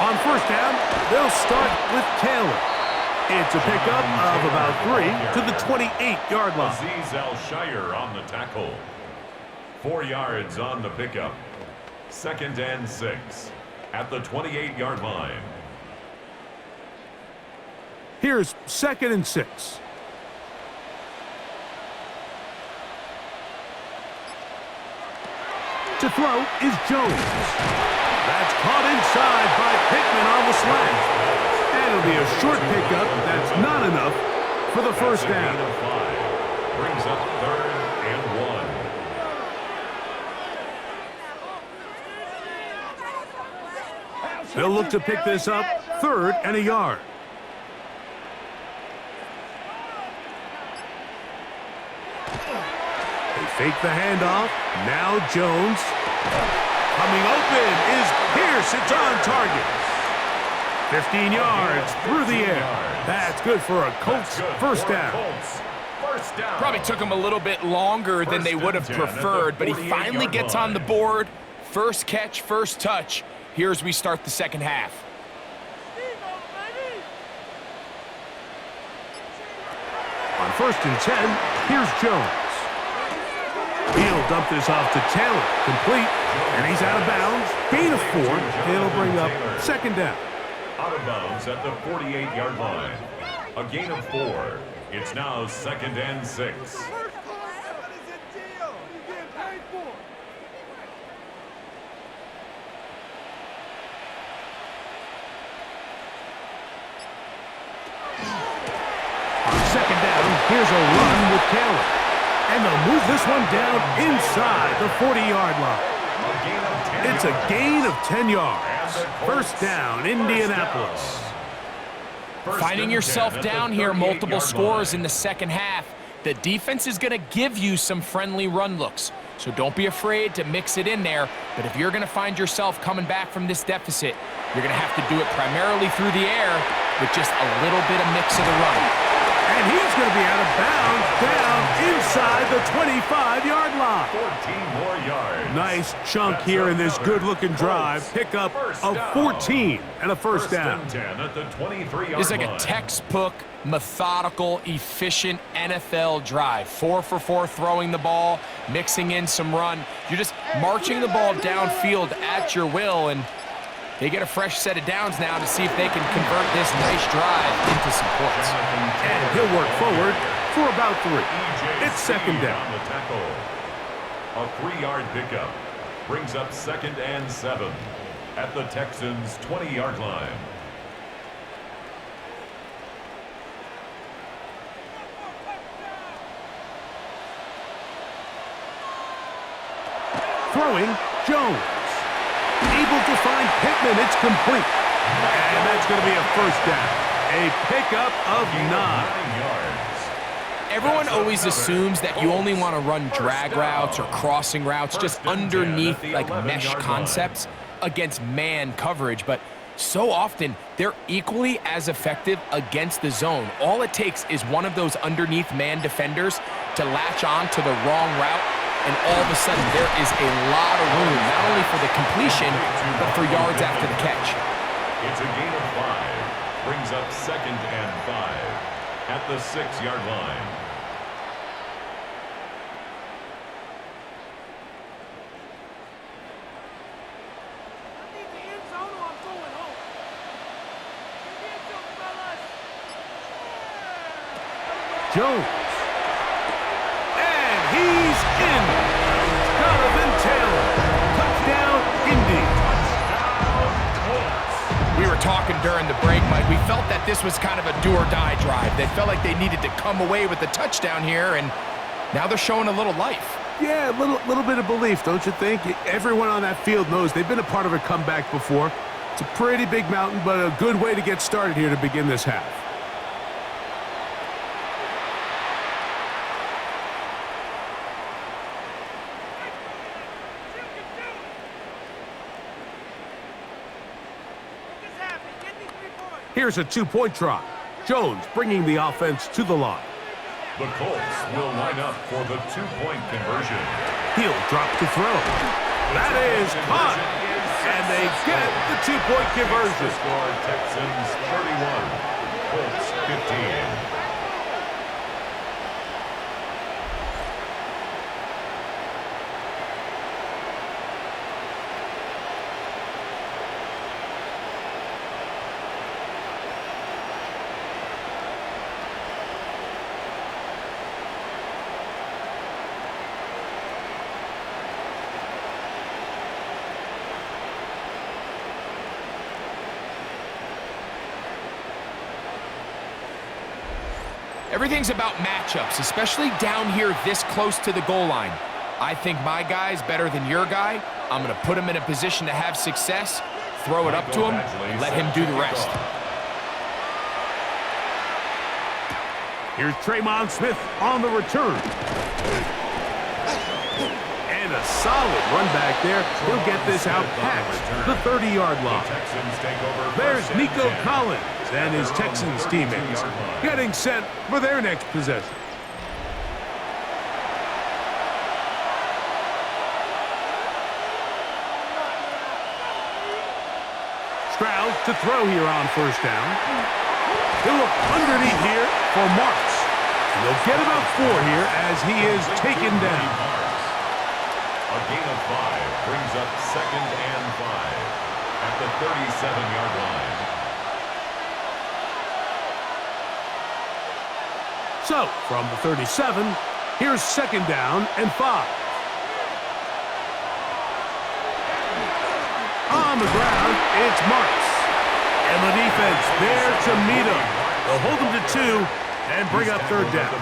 On 1st down, they'll start with Taylor. It's a pickup of about 3 to the 28-yard line. Azeez Al-Shire on the tackle. 4 yards on the pickup. 2nd and 6 at the 28-yard line. Here's 2nd and 6. To throw is Jones. That's caught inside by Pittman on the slant. And it'll be a short pickup. That's not enough for the 1st down. Brings up 3rd and 1. They'll look to pick this up 3rd and a yard. Fake the handoff. Now Jones. Coming open is Pierce. It's on target. 15 yards through the air. That's good for a Colts 1st down. Probably took him a little bit longer than they would have preferred, but he finally gets on the board. First catch, first touch. Here as we start the 2nd half. On 1st and 10, here's Jones. He'll dump this off to Taylor. Complete. And he's out of bounds. Gain of 4. It'll bring up 2nd down. Out of bounds at the 48-yard line. A gain of 4. It's now 2nd and 6. second down. Here's a run with Taylor. And they'll move this one down inside the 40-yard line. It's a gain of 10 yards. First down, Indianapolis. Finding yourself down here, multiple scores in the second half. The defense is going to give you some friendly run looks, so don't be afraid to mix it in there. But if you're going to find yourself coming back from this deficit, you're going to have to do it primarily through the air with just a little bit of mix of the run. And he's going to be out of bounds down inside the 25-yard line. 14 more yards. Nice chunk here in this good-looking drive. Pickup of 14 and a first down. 10 at the 23-yard line. It's like a textbook, methodical, efficient NFL drive. 4 for 4 throwing the ball, mixing in some run. You're just marching the ball downfield at your will, and they get a fresh set of downs now to see if they can convert this nice drive into some points. And he'll work forward for about 3. It's second down. On the tackle. A 3-yard pickup brings up 2nd and 7 at the Texans' 20-yard line. Throwing, Jones. Able to find Pittman. It's complete. And that's going to be a first down. A pickup of 9 yards. Everyone always assumes that you only want to run drag routes or crossing routes just underneath like mesh concepts against man coverage, but so often they're equally as effective against the zone. All it takes is one of those underneath man defenders to latch on to the wrong route, and all of a sudden there is a lot of room, not only for the completion, but for yards after the catch. It's a gain of 5. Brings up 2nd and 5 at the 6-yard line. Jones. And he's in. Jonathan Taylor. Touchdown, Indy. We were talking during the break, Mike. We felt that this was kind of a do-or-die drive. They felt like they needed to come away with the touchdown here, and now they're showing a little life. Yeah, a little bit of belief, don't you think? Everyone on that field knows they've been a part of a comeback before. It's a pretty big mountain, but a good way to get started here to begin this half. Here's a 2-point try. Jones bringing the offense to the line. The Colts will line up for the 2-point conversion. He'll drop to throw. That is caught. And they get the 2-point conversion. Score Texans 31, Colts 15. Everything's about matchups, especially down here this close to the goal line. I think my guy's better than your guy. I'm going to put him in a position to have success, throw it up to him, and let him do the rest. Here's Tremon Smith on the return. And a solid run back there. He'll get this out past the 30-yard line. There's Nico Collins and his Texans teammates getting set for their next possession. Stroud to throw here on first down. He'll look underneath here for Marks. And they'll get about 4 here as he is taken down. A gain of 5 brings up 2nd and 5 at the 37-yard line. So, from the 37, here's 2nd down and 5. On the ground, it's Marks. And the defense there to meet him. They'll hold him to 2, And bring up third down.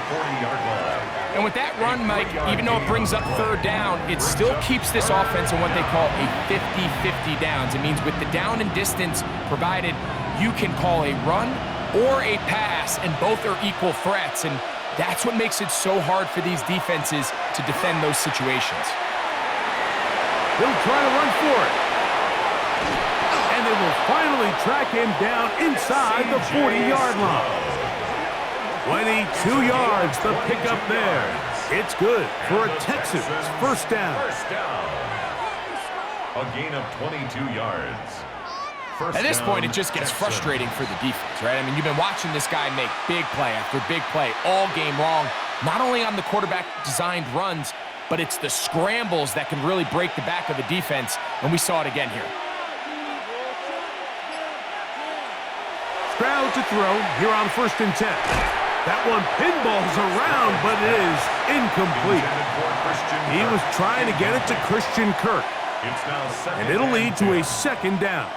And with that run, Mike, even though it brings up third down, it still keeps this offense in what they call a 50-50 downs. It means with the down and distance provided, you can call a run or a pass, and both are equal threats. And that's what makes it so hard for these defenses to defend those situations. He'll try to run for it. And they will finally track him down inside the 40-yard line. 22 yards, the pickup there. It's good for a Texans first down. A gain of 22 yards. At this point, it just gets frustrating for the defense, right? I mean, you've been watching this guy make big play after big play all game long, not only on the quarterback-designed runs, but it's the scrambles that can really break the back of the defense, and we saw it again here. Stroud to throw here on 1st and 10. That one pinballs around, but it is incomplete. He was trying to get it to Christian Kirk, and it'll lead to a second down.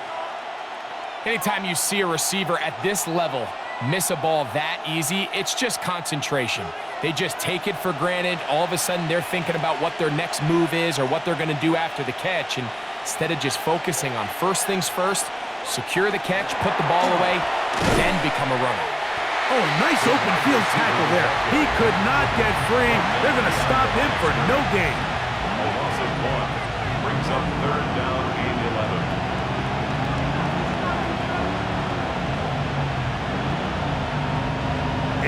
Anytime you see a receiver at this level miss a ball that easy, it's just concentration. They just take it for granted. All of a sudden, they're thinking about what their next move is or what they're going to do after the catch, and instead of just focusing on first things first, secure the catch, put the ball away, then become a runner. Oh, nice open field tackle there. He could not get free. They're going to stop him for no gain. A loss of 1 brings up third down and 11.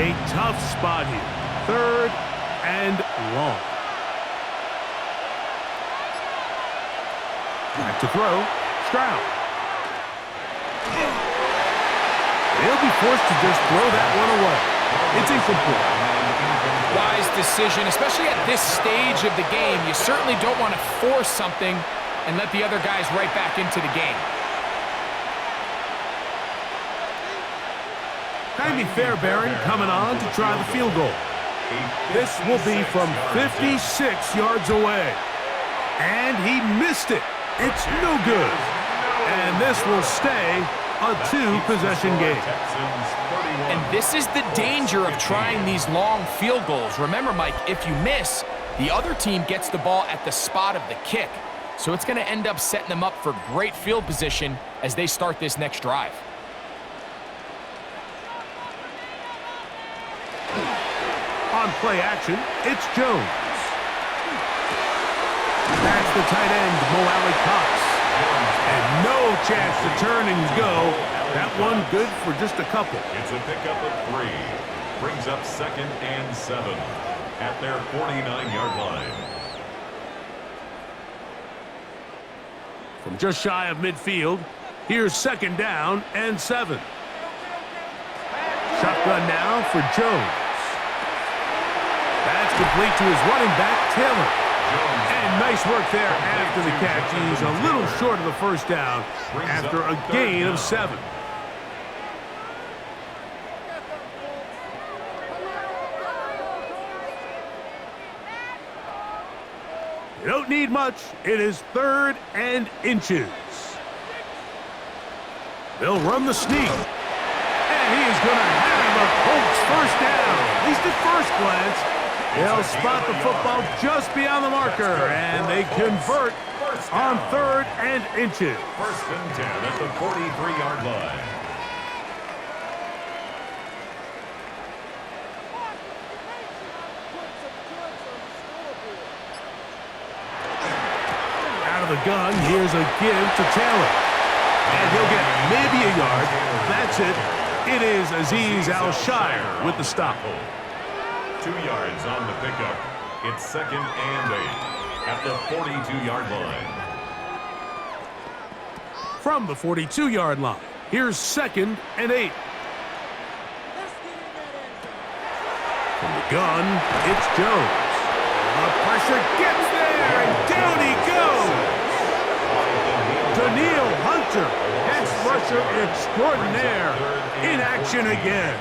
A tough spot here. 3rd and long. Back to throw. Stroud. They'll be forced to just throw that one away. It's incomplete. Wise decision, especially at this stage of the game. You certainly don't want to force something and let the other guys right back into the game. Jaime Fairbairn coming on to try the field goal. This will be from 56 yards away. And he missed it. It's no good. And this will stay a 2-possession game. And this is the danger of trying these long field goals. Remember, Mike, if you miss, the other team gets the ball at the spot of the kick. So it's going to end up setting them up for great field position as they start this next drive. On play action, it's Jones. That's the tight end, Mo Alley-Cox. And no chance to turn and go. That one good for just a couple. It's a pickup of 3. Brings up 2nd and 7 at their 49-yard line. From just shy of midfield, here's 2nd down and 7. Shotgun now for Jones. That's complete to his running back, Taylor. And nice work there after the catch. He's a little short of the first down after a gain of 7. You don't need much. It is 3rd and inches. They'll run the sneak. And he is going to have a Colts first down. At least at first glance. They'll spot the football just beyond the marker, and they convert on 3rd and inches. 1st and 10 at the 43-yard line. Out of the gun, here's a give to Taylor. And he'll get maybe a yard. That's it. It is Azeez Al-Shire with the stop. 2 yards on the pickup. It's 2nd and 8 at the 42-yard line. From the 42-yard line, here's 2nd and 8. From the gun, it's Jones. The pressure gets there, and down he goes. Daniil Hunter, pass rusher extraordinaire, in action again.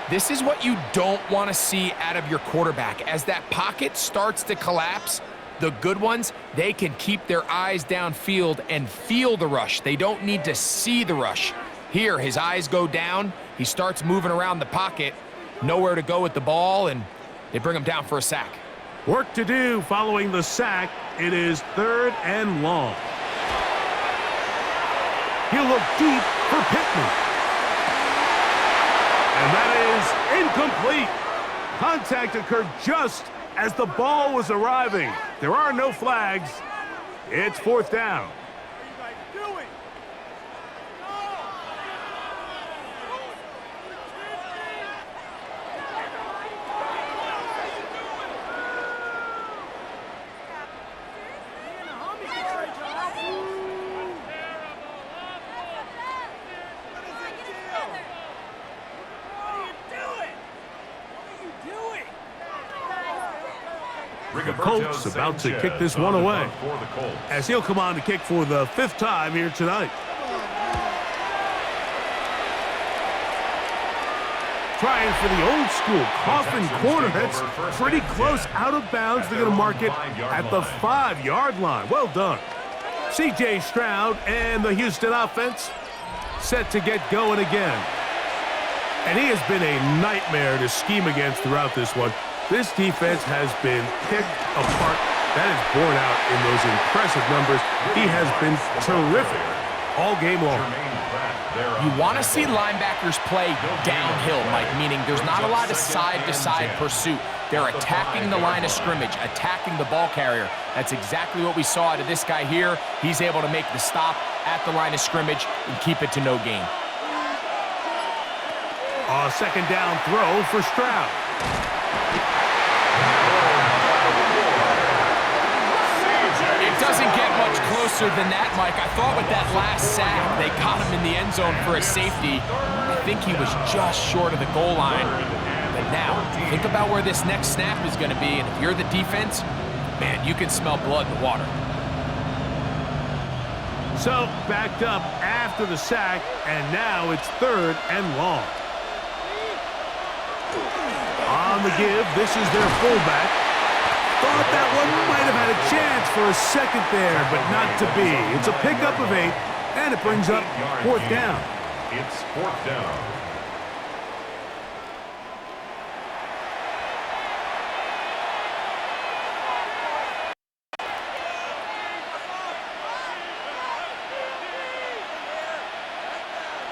This is what you don't want to see out of your quarterback. As that pocket starts to collapse, the good ones, they can keep their eyes downfield and feel the rush. They don't need to see the rush. Here, his eyes go down. He starts moving around the pocket. Nowhere to go with the ball, and they bring him down for a sack. Work to do following the sack. It is 3rd and long. He'll look deep for Pittman. And that is incomplete. Contact occurred just as the ball was arriving. There are no flags. It's 4th down. The Colts about to kick this one away, as he'll come on to kick for the 5th time here tonight. Trying for the old school coffin corner. That's pretty close out of bounds. They're going to mark it at the 5-yard line. Well done. C.J. Stroud and the Houston offense set to get going again. And he has been a nightmare to scheme against throughout this one. This defense has been picked apart. That is borne out in those impressive numbers. He has been terrific all game long. You want to see linebackers play downhill, Mike, meaning there's not a lot of side-to-side pursuit. They're attacking the line of scrimmage, attacking the ball carrier. That's exactly what we saw out of this guy here. He's able to make the stop at the line of scrimmage and keep it to no gain. A 2nd down throw for Stroud. Doesn't get much closer than that, Mike. I thought with that last sack, they got him in the end zone for a safety. I think he was just short of the goal line. But now, think about where this next snap is going to be, and if you're the defense, man, you can smell blood in the water. So, backed up after the sack, and now it's 3rd and long. On the give, this is their fullback. Thought that one might have had a chance for a second there, but not to be. It's a pickup of 8, and it brings up 4th down. It's 4th down.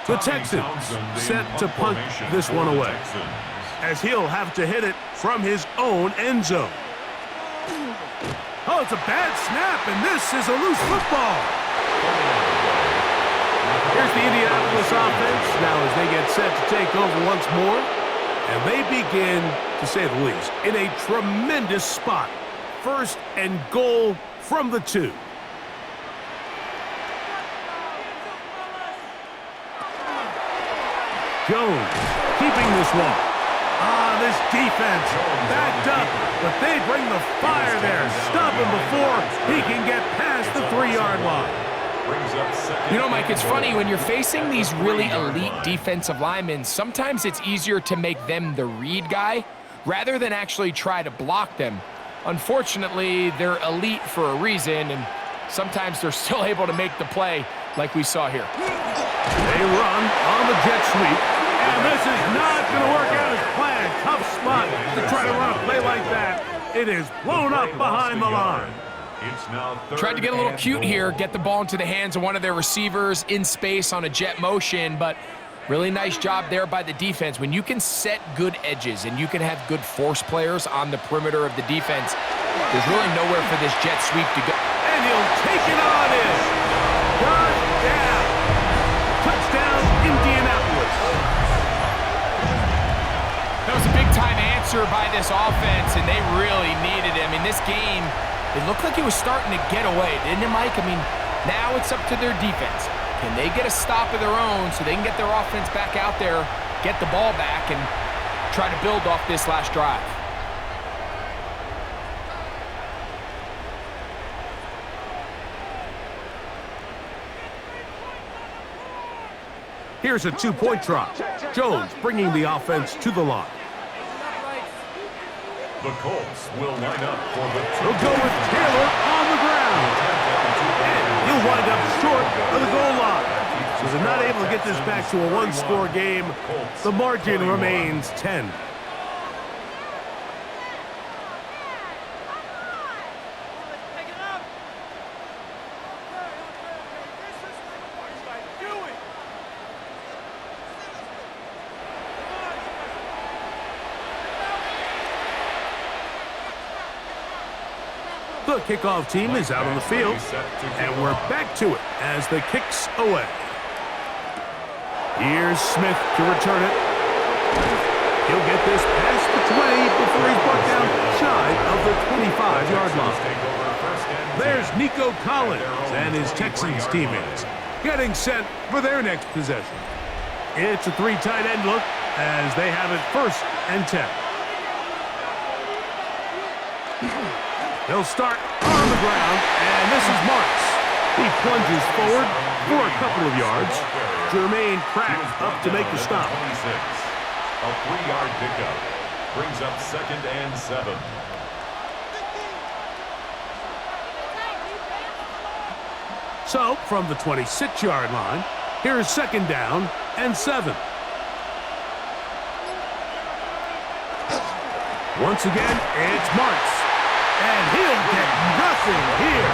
The Texans set to punt this one away, as he'll have to hit it from his own end zone. Oh, it's a bad snap, and this is a loose football. Here's the Indianapolis offense now as they get set to take over once more. And they begin, to say the least, in a tremendous spot. 1st and goal from the 2. Jones keeping this one. This defense backed up, but they bring the fire there. Stop him before he can get past the 3-yard line. You know, Mike, it's funny, when you're facing these really elite defensive linemen, sometimes it's easier to make them the read guy rather than actually try to block them. Unfortunately, they're elite for a reason, and sometimes they're still able to make the play like we saw here. They run on the jet sweep, and this is not going to work out as planned. Tough spot to try to run a play like that. It is blown up behind the line. Tried to get a little cute here, get the ball into the hands of one of their receivers in space on a jet motion, but really nice job there by the defense. When you can set good edges and you can have good force players on the perimeter of the defense, there's really nowhere for this jet sweep to go. And he'll take it on in. Touchdown. Touchdown, Indianapolis. That was a big-time answer by this offense, and they really needed it. I mean, this game, it looked like it was starting to get away, didn't it, Mike? I mean, now it's up to their defense. Can they get a stop of their own so they can get their offense back out there, get the ball back, and try to build off this last drive? Here's a 2-point try. Jones bringing the offense to the line. The Colts will line up for the They'll go with Taylor on the ground. And he'll wind up short of the goal line. So they're not able to get this back to a one-score game. The margin remains 10. The kickoff team is out on the field, and we're back to it as the kick's away. Here's Smith to return it. He'll get this past the 20 before he's brought down shy of the 25-yard line. There's Nico Collins and his Texans teammates getting set for their next possession. It's a three tight end look as they have it 1st and 10. They'll start on the ground, and this is Marks. He plunges forward for a couple of yards. Jermaine Pratt up to make the stop. 26. A 3-yard pickup brings up 2nd and 7. So, from the 26-yard line, here's 2nd down and 7. Once again, it's Marks. And he'll get nothing here.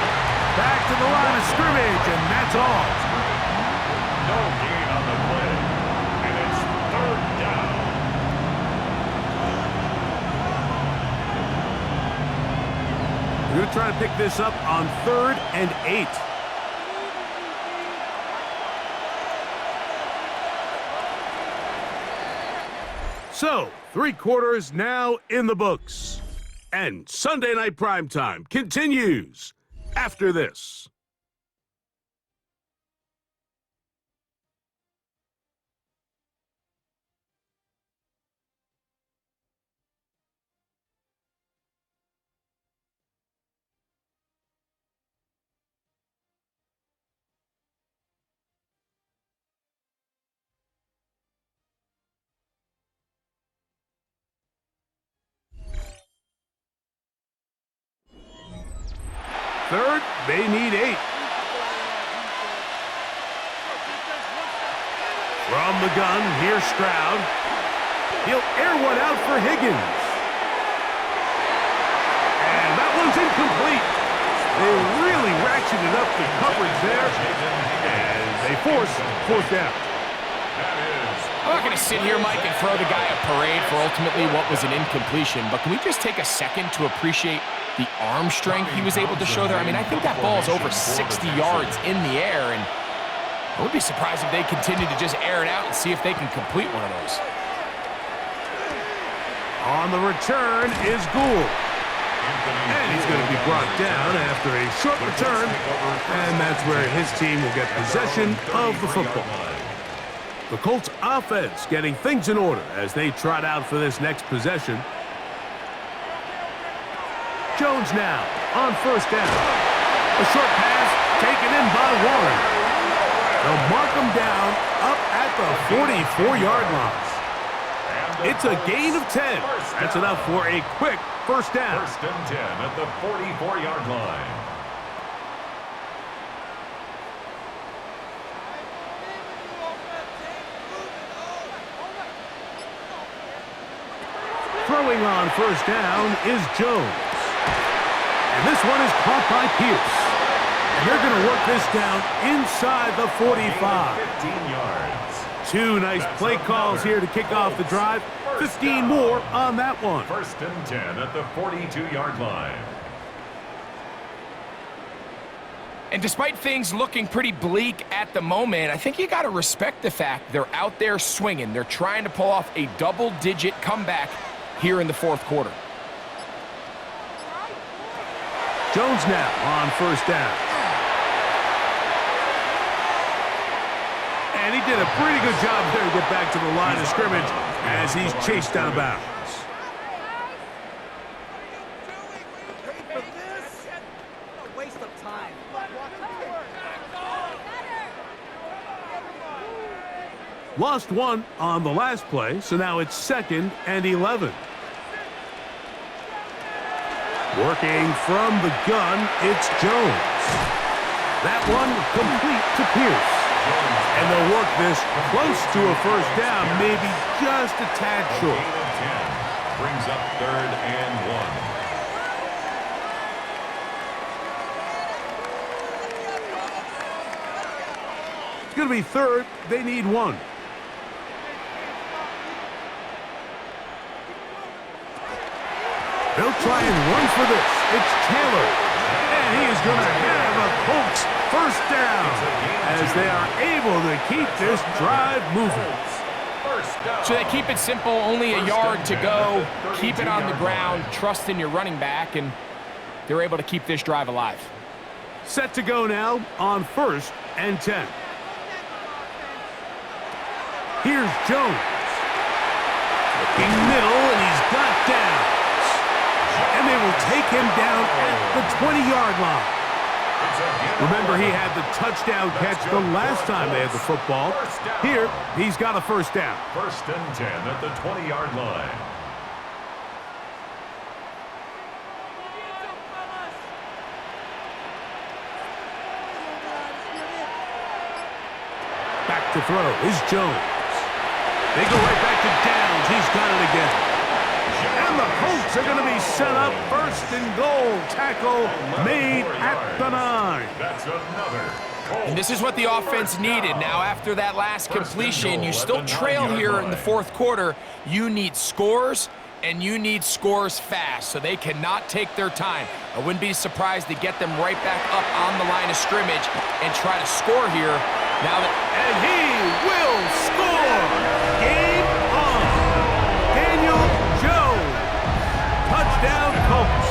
Back to the line of scrimmage, and that's all. No gain on the play. And it's 3rd down. We're going to try to pick this up on 3rd and 8. So, 3 quarters now in the books. And Sunday Night Primetime continues after this. Third, they need 8. From the gun, here's Stroud. He'll air one out for Higgins. And that one's incomplete. They really ratcheted up the coverage there, and they force 4th down. I'm not going to sit here, Mike, and throw the guy a parade for ultimately what was an incompletion, but can we just take a second to appreciate the arm strength he was able to show there? I mean, I think that ball is over 60 yards in the air, and I would be surprised if they continue to just air it out and see if they can complete one of those. On the return is Gould. And he's going to be brought down after a short return, and that's where his team will get possession of the football. The Colts offense getting things in order as they trot out for this next possession. Jones now on 1st down. A short pass taken in by Warren. They'll mark him down up at the 44-yard line. It's a gain of 10. That's enough for a quick 1st down. 1st and 10 at the 44-yard line. Throwing on 1st down is Jones. And this one is caught by Pierce. And they're going to work this down inside the 45. 15 yards. 2 nice play calls here to kick off the drive. 15 more on that one. 1st and 10 at the 42-yard line. And despite things looking pretty bleak at the moment, I think you got to respect the fact they're out there swinging. They're trying to pull off a double-digit comeback here in the 4th quarter. Jones now on 1st down. And he did a pretty good job there to get back to the line of scrimmage as he's chased out of bounds. Lost 1 on the last play, so now it's 2nd and 11. Working from the gun, it's Jones. That one complete to Pierce. And they'll work this close to a first down, maybe just a tad short. Gain of 10 brings up 3rd and 1. It's going to be 3rd. They need 1. They'll try and run for this. It's Taylor. And he is going to have a Colts first down as they are able to keep this drive moving. So they keep it simple, only a yard to go. Keep it on the ground, trust in your running back, and they're able to keep this drive alive. Set to go now on 1st and 10. Here's Jones. Looking middle, and he's got down. And they will take him down at the 20-yard line. Remember, he had the touchdown catch the last time they had the football. Here, he's got a first down. 1st and 10 at the 20-yard line. Back to throw is Jones. They go right back to Downs. He's got it again. And the Colts are going to be set up 1st and goal. Tackle made at the 9. That's another Colts. And this is what the offense needed. Now, after that last completion, you still trail here in the 4th quarter. You need scores, and you need scores fast, so they cannot take their time. I wouldn't be surprised to get them right back up on the line of scrimmage and try to score here. Now that, and he will score. Game on. Daniel Jones. Touchdown, Colts.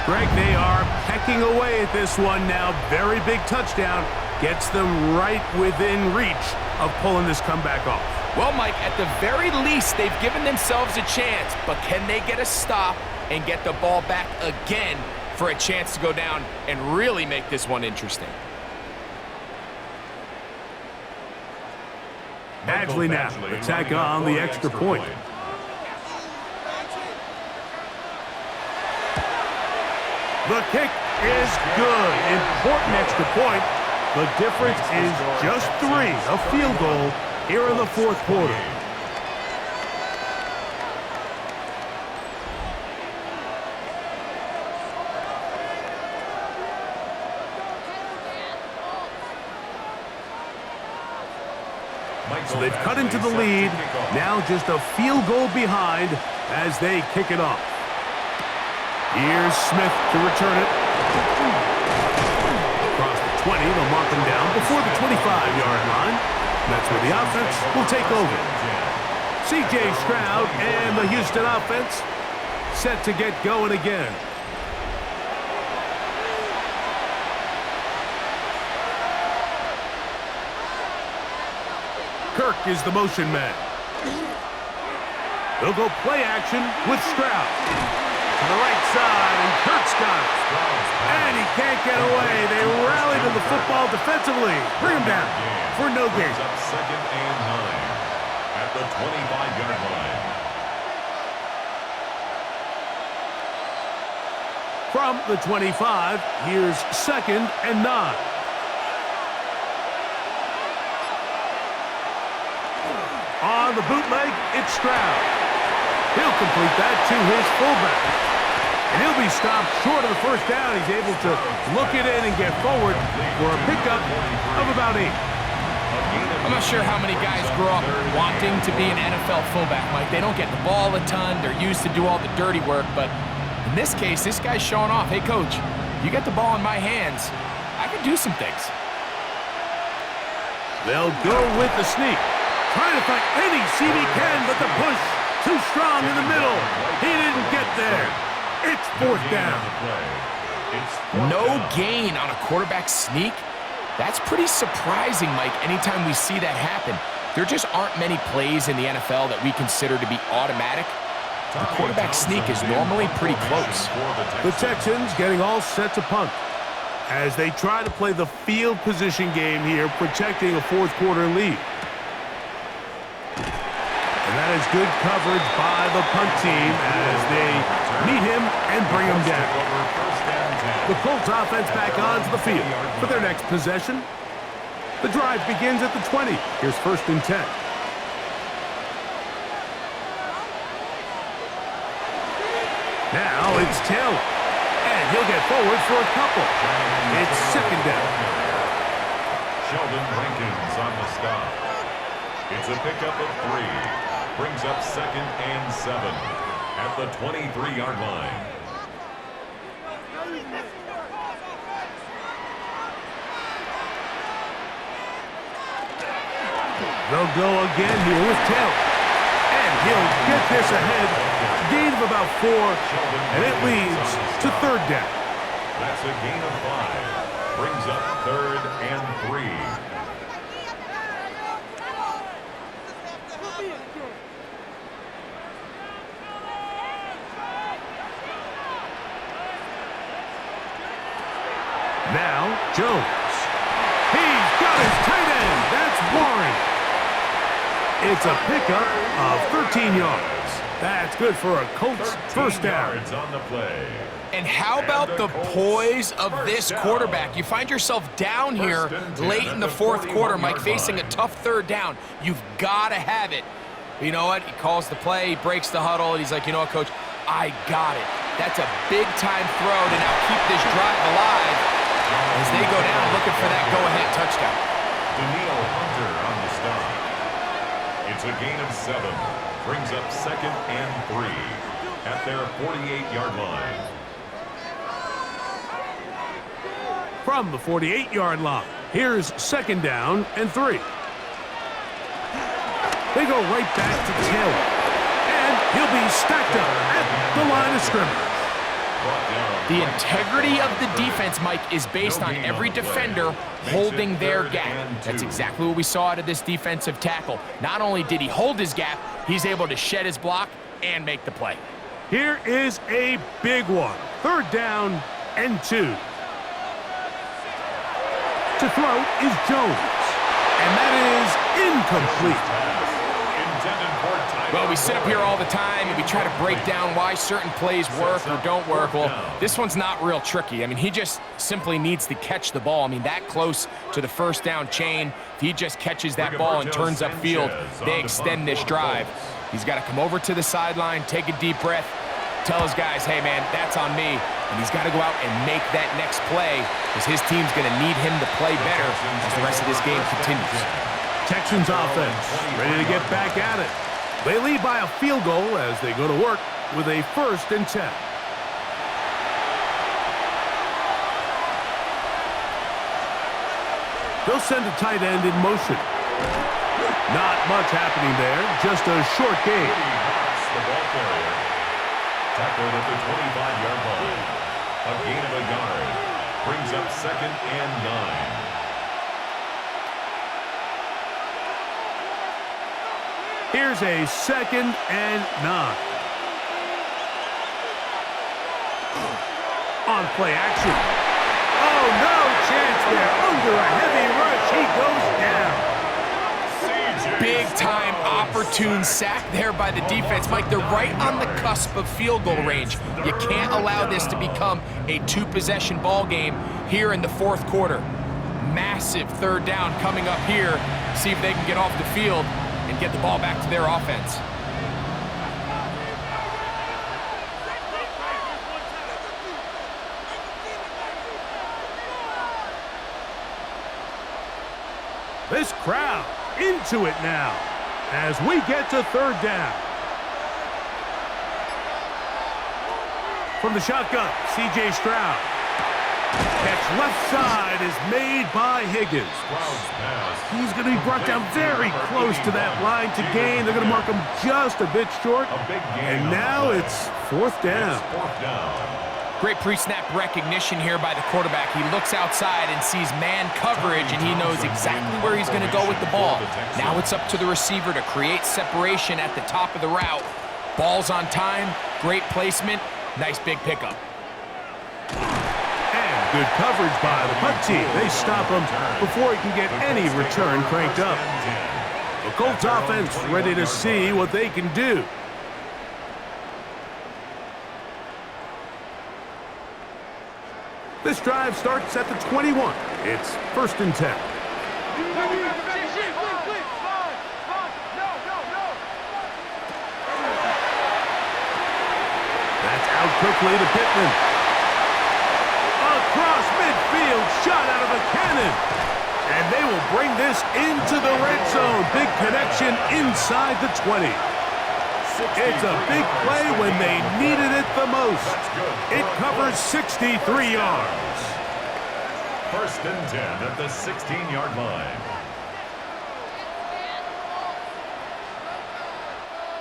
Greg, they are pecking away at this one now. Very big touchdown. Gets them right within reach of pulling this comeback off. well, Mike, at the very least, they've given themselves a chance, but can they get a stop and get the ball back again for a chance to go down and really make this one interesting? Badgley now, attack on the extra point. The kick is good. Important extra point. The difference is just 3, a field goal here in the 4th quarter. So they've cut into the lead. Now just a field goal behind as they kick it off. Here's Smith to return it. Across the 20, they'll mark him down before the 25-yard line. That's where the offense will take over. C.J. Stroud and the Houston offense set to get going again. Kirk is the motion man. They'll go play action with Stroud. To the right side, and Kirk's got it. And he can't get away. They rally to the football defensively. Bring him down for no gain. Up 2nd and 9 at the 25-yard line. From the 25, here's 2nd and 9. On the bootleg, it's Stroud. He'll complete that to his fullback. And he'll be stopped short of the first down. He's able to look it in and get forward for a pickup of about 8. I'm not sure how many guys grow up wanting to be an NFL fullback, Mike. They don't get the ball a ton. They're used to do all the dirty work. But in this case, this guy's showing off. Hey, coach, you get the ball in my hands. I can do some things. They'll go with the sneak. Trying to find any seam he can, but the push too strong in the middle. He didn't get there. It's 4th down. No gain on a quarterback sneak? That's pretty surprising, Mike, anytime we see that happen. There just aren't many plays in the NFL that we consider to be automatic. The quarterback sneak is normally pretty close. The Texans getting all set to punt as they try to play the field position game here, protecting a 4th quarter lead. And that is good coverage by the punt team as they meet him and bring him down. The Colts offense back onto the field for their next possession. The drive begins at the 20. Here's 1st and 10. Now it's Taylor. And he'll get forward for a couple. It's 2nd down. Sheldon Rankins on the stop. It's a pickup of 3. Brings up 2nd and 7 at the 23-yard line. They'll go again here with Taylor. And he'll get this ahead. Gain of about 4, and it leads to 3rd down. That's a gain of 5. Brings up 3rd and 3. Now, Jones. He's got his tight end. That's Warren. It's a pickup of 13 yards. That's good for a Colts 1st down. Yards on the play. And how about the poise of this quarterback? You find yourself down here late in the 4th quarter, Mike, facing a tough 3rd down. You've got to have it. You know what? He calls the play, he breaks the huddle, and he's like, you know what, Coach? I got it. That's a big-time throw to now keep this drive alive as they go down looking for that go-ahead touchdown. Daniil Hunter on the stop. It's a gain of 7. Brings up 2nd and 3 at their 48-yard line. From the 48-yard line, here's 2nd down and 3. They go right back to Taylor. And he'll be stacked up at the line of scrimmage. The integrity of the defense, Mike, is based on every defender holding their gap. That's exactly what we saw out of this defensive tackle. Not only did he hold his gap, he's able to shed his block and make the play. Here is a big one. 3rd down and 2. To throw is Jones. And that is incomplete. Well, we sit up here all the time and we try to break down why certain plays work or don't work. Well, this one's not real tricky. I mean, he just simply needs to catch the ball. I mean, that close to the 1st down chain, if he just catches that ball and turns upfield, they extend this drive. He's got to come over to the sideline, take a deep breath, tell his guys, hey, man, that's on me. And he's got to go out and make that next play because his team's going to need him to play better as the rest of this game continues. Texans offense ready to get back at it. They lead by a field goal as they go to work with a 1st and 10. They'll send a tight end in motion. Not much happening there, just a short gain. The ball carrier tackled at the 25-yard line. A gain of a yard. Brings up 2nd and 9. Here's a 2nd and 9. On play action. Oh, no chance there. Under a heavy rush, he goes down. Big-time opportune sack there by the defense. Mike, they're right on the cusp of field goal range. You can't allow this to become a 2-possession ball game here in the 4th quarter. Massive 3rd down coming up here. See if they can get off the field and get the ball back to their offense. This crowd into it now as we get to 3rd down. From the shotgun, C.J. Stroud. Catch left side is made by Higgins. He's going to be brought down very close to that line to gain. They're going to mark him just a bit short. And now it's 4th down. Great pre-snap recognition here by the quarterback. He looks outside and sees man coverage, and he knows exactly where he's going to go with the ball. Now it's up to the receiver to create separation at the top of the route. Ball's on time, great placement, nice big pickup. Good coverage by the punt team. They stop him before he can get any return cranked up. The Colts offense ready to see what they can do. This drive starts at the 21. It's 1st and 10. That's out quickly to Pittman. Across midfield, shot out of a cannon. And they will bring this into the red zone. Big connection inside the 20. It's a big play when they needed it the most. It covers 63 yards. 1st and 10 at the 16-yard line.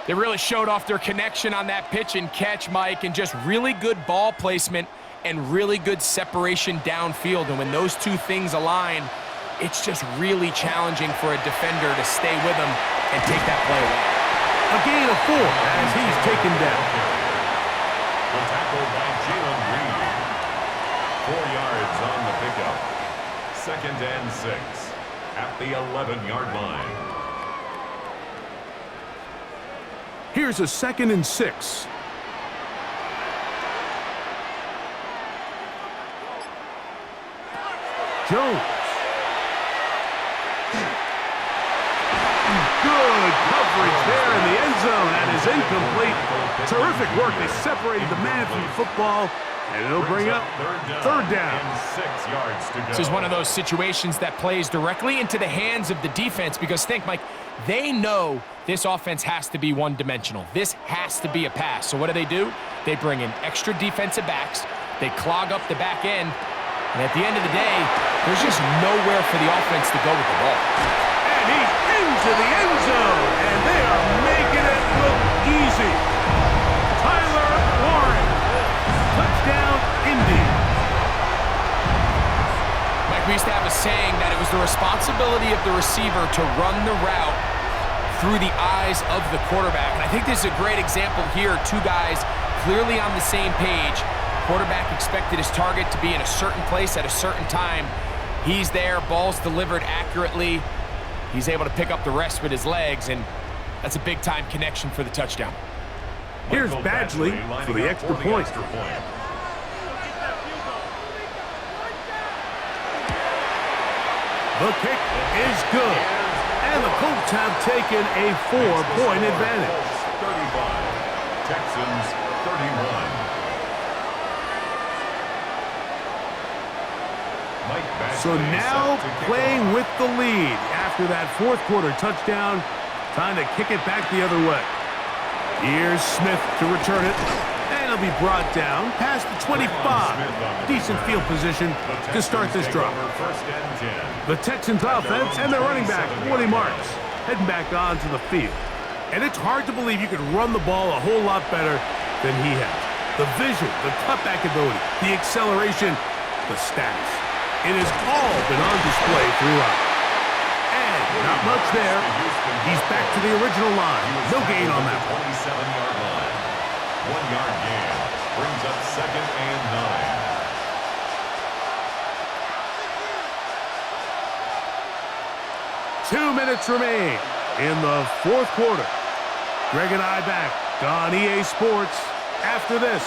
They really showed off their connection on that pitch and catch, Mike, and just really good ball placement and really good separation downfield. And when those two things align, it's just really challenging for a defender to stay with them and take that play away. A gain of 4 as he's taken down. The tackle by Jalen Reed. 4 yards on the pickup. 2nd and 6 at the 11-yard line. Here's a 2nd and 6. Jones. Good coverage there in the end zone. That is incomplete. Terrific work. They separated the man from the football, and it'll bring up 3rd down. And 6 yards to go. This is one of those situations that plays directly into the hands of the defense because think, Mike, they know this offense has to be one-dimensional. This has to be a pass. So what do? They bring in extra defensive backs. They clog up the back end. And at the end of the day, there's just nowhere for the offense to go with the ball. And he's into the end zone, and they are making it look easy. Tyler Warren, touchdown, Indy. Mike, we used to have a saying that it was the responsibility of the receiver to run the route through the eyes of the quarterback. And I think this is a great example here. Two guys clearly on the same page. Quarterback expected his target to be in a certain place at a certain time. He's there, ball's delivered accurately. He's able to pick up the rest with his legs, and that's a big-time connection for the touchdown. Here's Badgley for the extra point. The kick is good, and the Colts have taken a 4-point advantage. 35, Texans 31. So now playing with the lead after that 4th quarter touchdown, time to kick it back the other way. Here's Smith to return it, and it'll be brought down past the 25. Decent field position to start this drive. The Texans offense and their running back, Woody Marks, heading back onto the field. And it's hard to believe you could run the ball a whole lot better than he has. The vision, the cutback ability, the acceleration, the stats. It has all been on display throughout. And not much there. He's back to the original line. No gain on that one. 27-yard line. 1-yard gain. Brings up 2nd and 9. 2 minutes remain in the 4th quarter. Greg and I back on EA Sports. After this,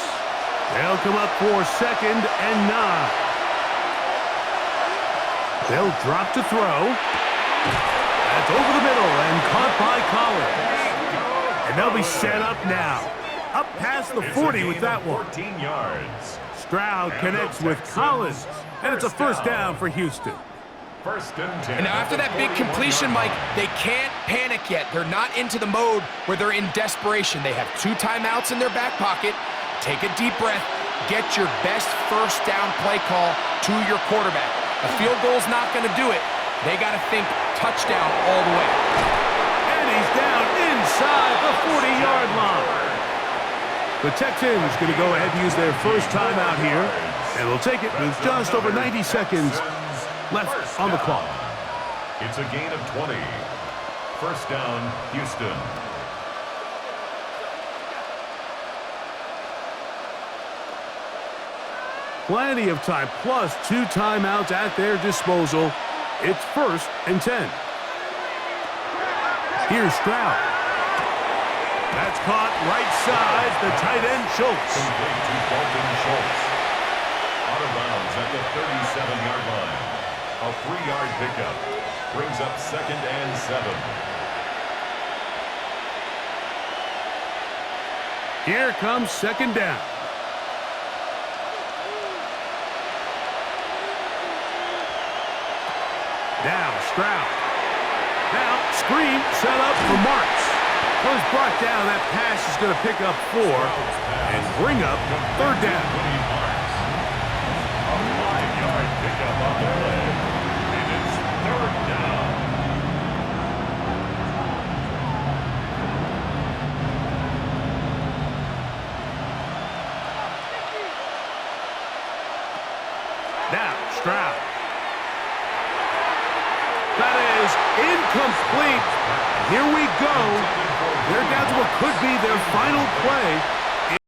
they'll come up for 2nd and 9. They'll drop to throw. That's over the middle and caught by Collins. And they'll be set up now. Up past the 40 with that one. 14 yards. Stroud connects with Collins. And it's a 1st down for Houston. 1st and 10. And now after that big completion, Mike, they can't panic yet. They're not into the mode where they're in desperation. They have 2 timeouts in their back pocket. Take a deep breath. Get your best 1st down play call to your quarterback. A field goal's not going to do it. They got to think touchdown all the way. And he's down inside the 40-yard line. The Texans going to go ahead and use their 1st timeout here. And they'll take it with just over 90 seconds left on the clock. It's a gain of 20. 1st down, Houston. Plenty of time, plus 2 timeouts at their disposal. It's 1st and 10. Here's Stroud. That's caught right side, the tight end Schultz. Complete to Dalton Schultz. Out of bounds at the 37-yard line. A 3-yard pickup brings up 2nd and 7. Here comes 2nd down. Now Stroud. Now screen set up for Marks. Was brought down. That pass is going to pick up 4 and bring up 3rd down. A 5-yard pickup on the play. And it's 3rd down. Now Stroud. That is incomplete. Here we go. They're down to what could be their final play.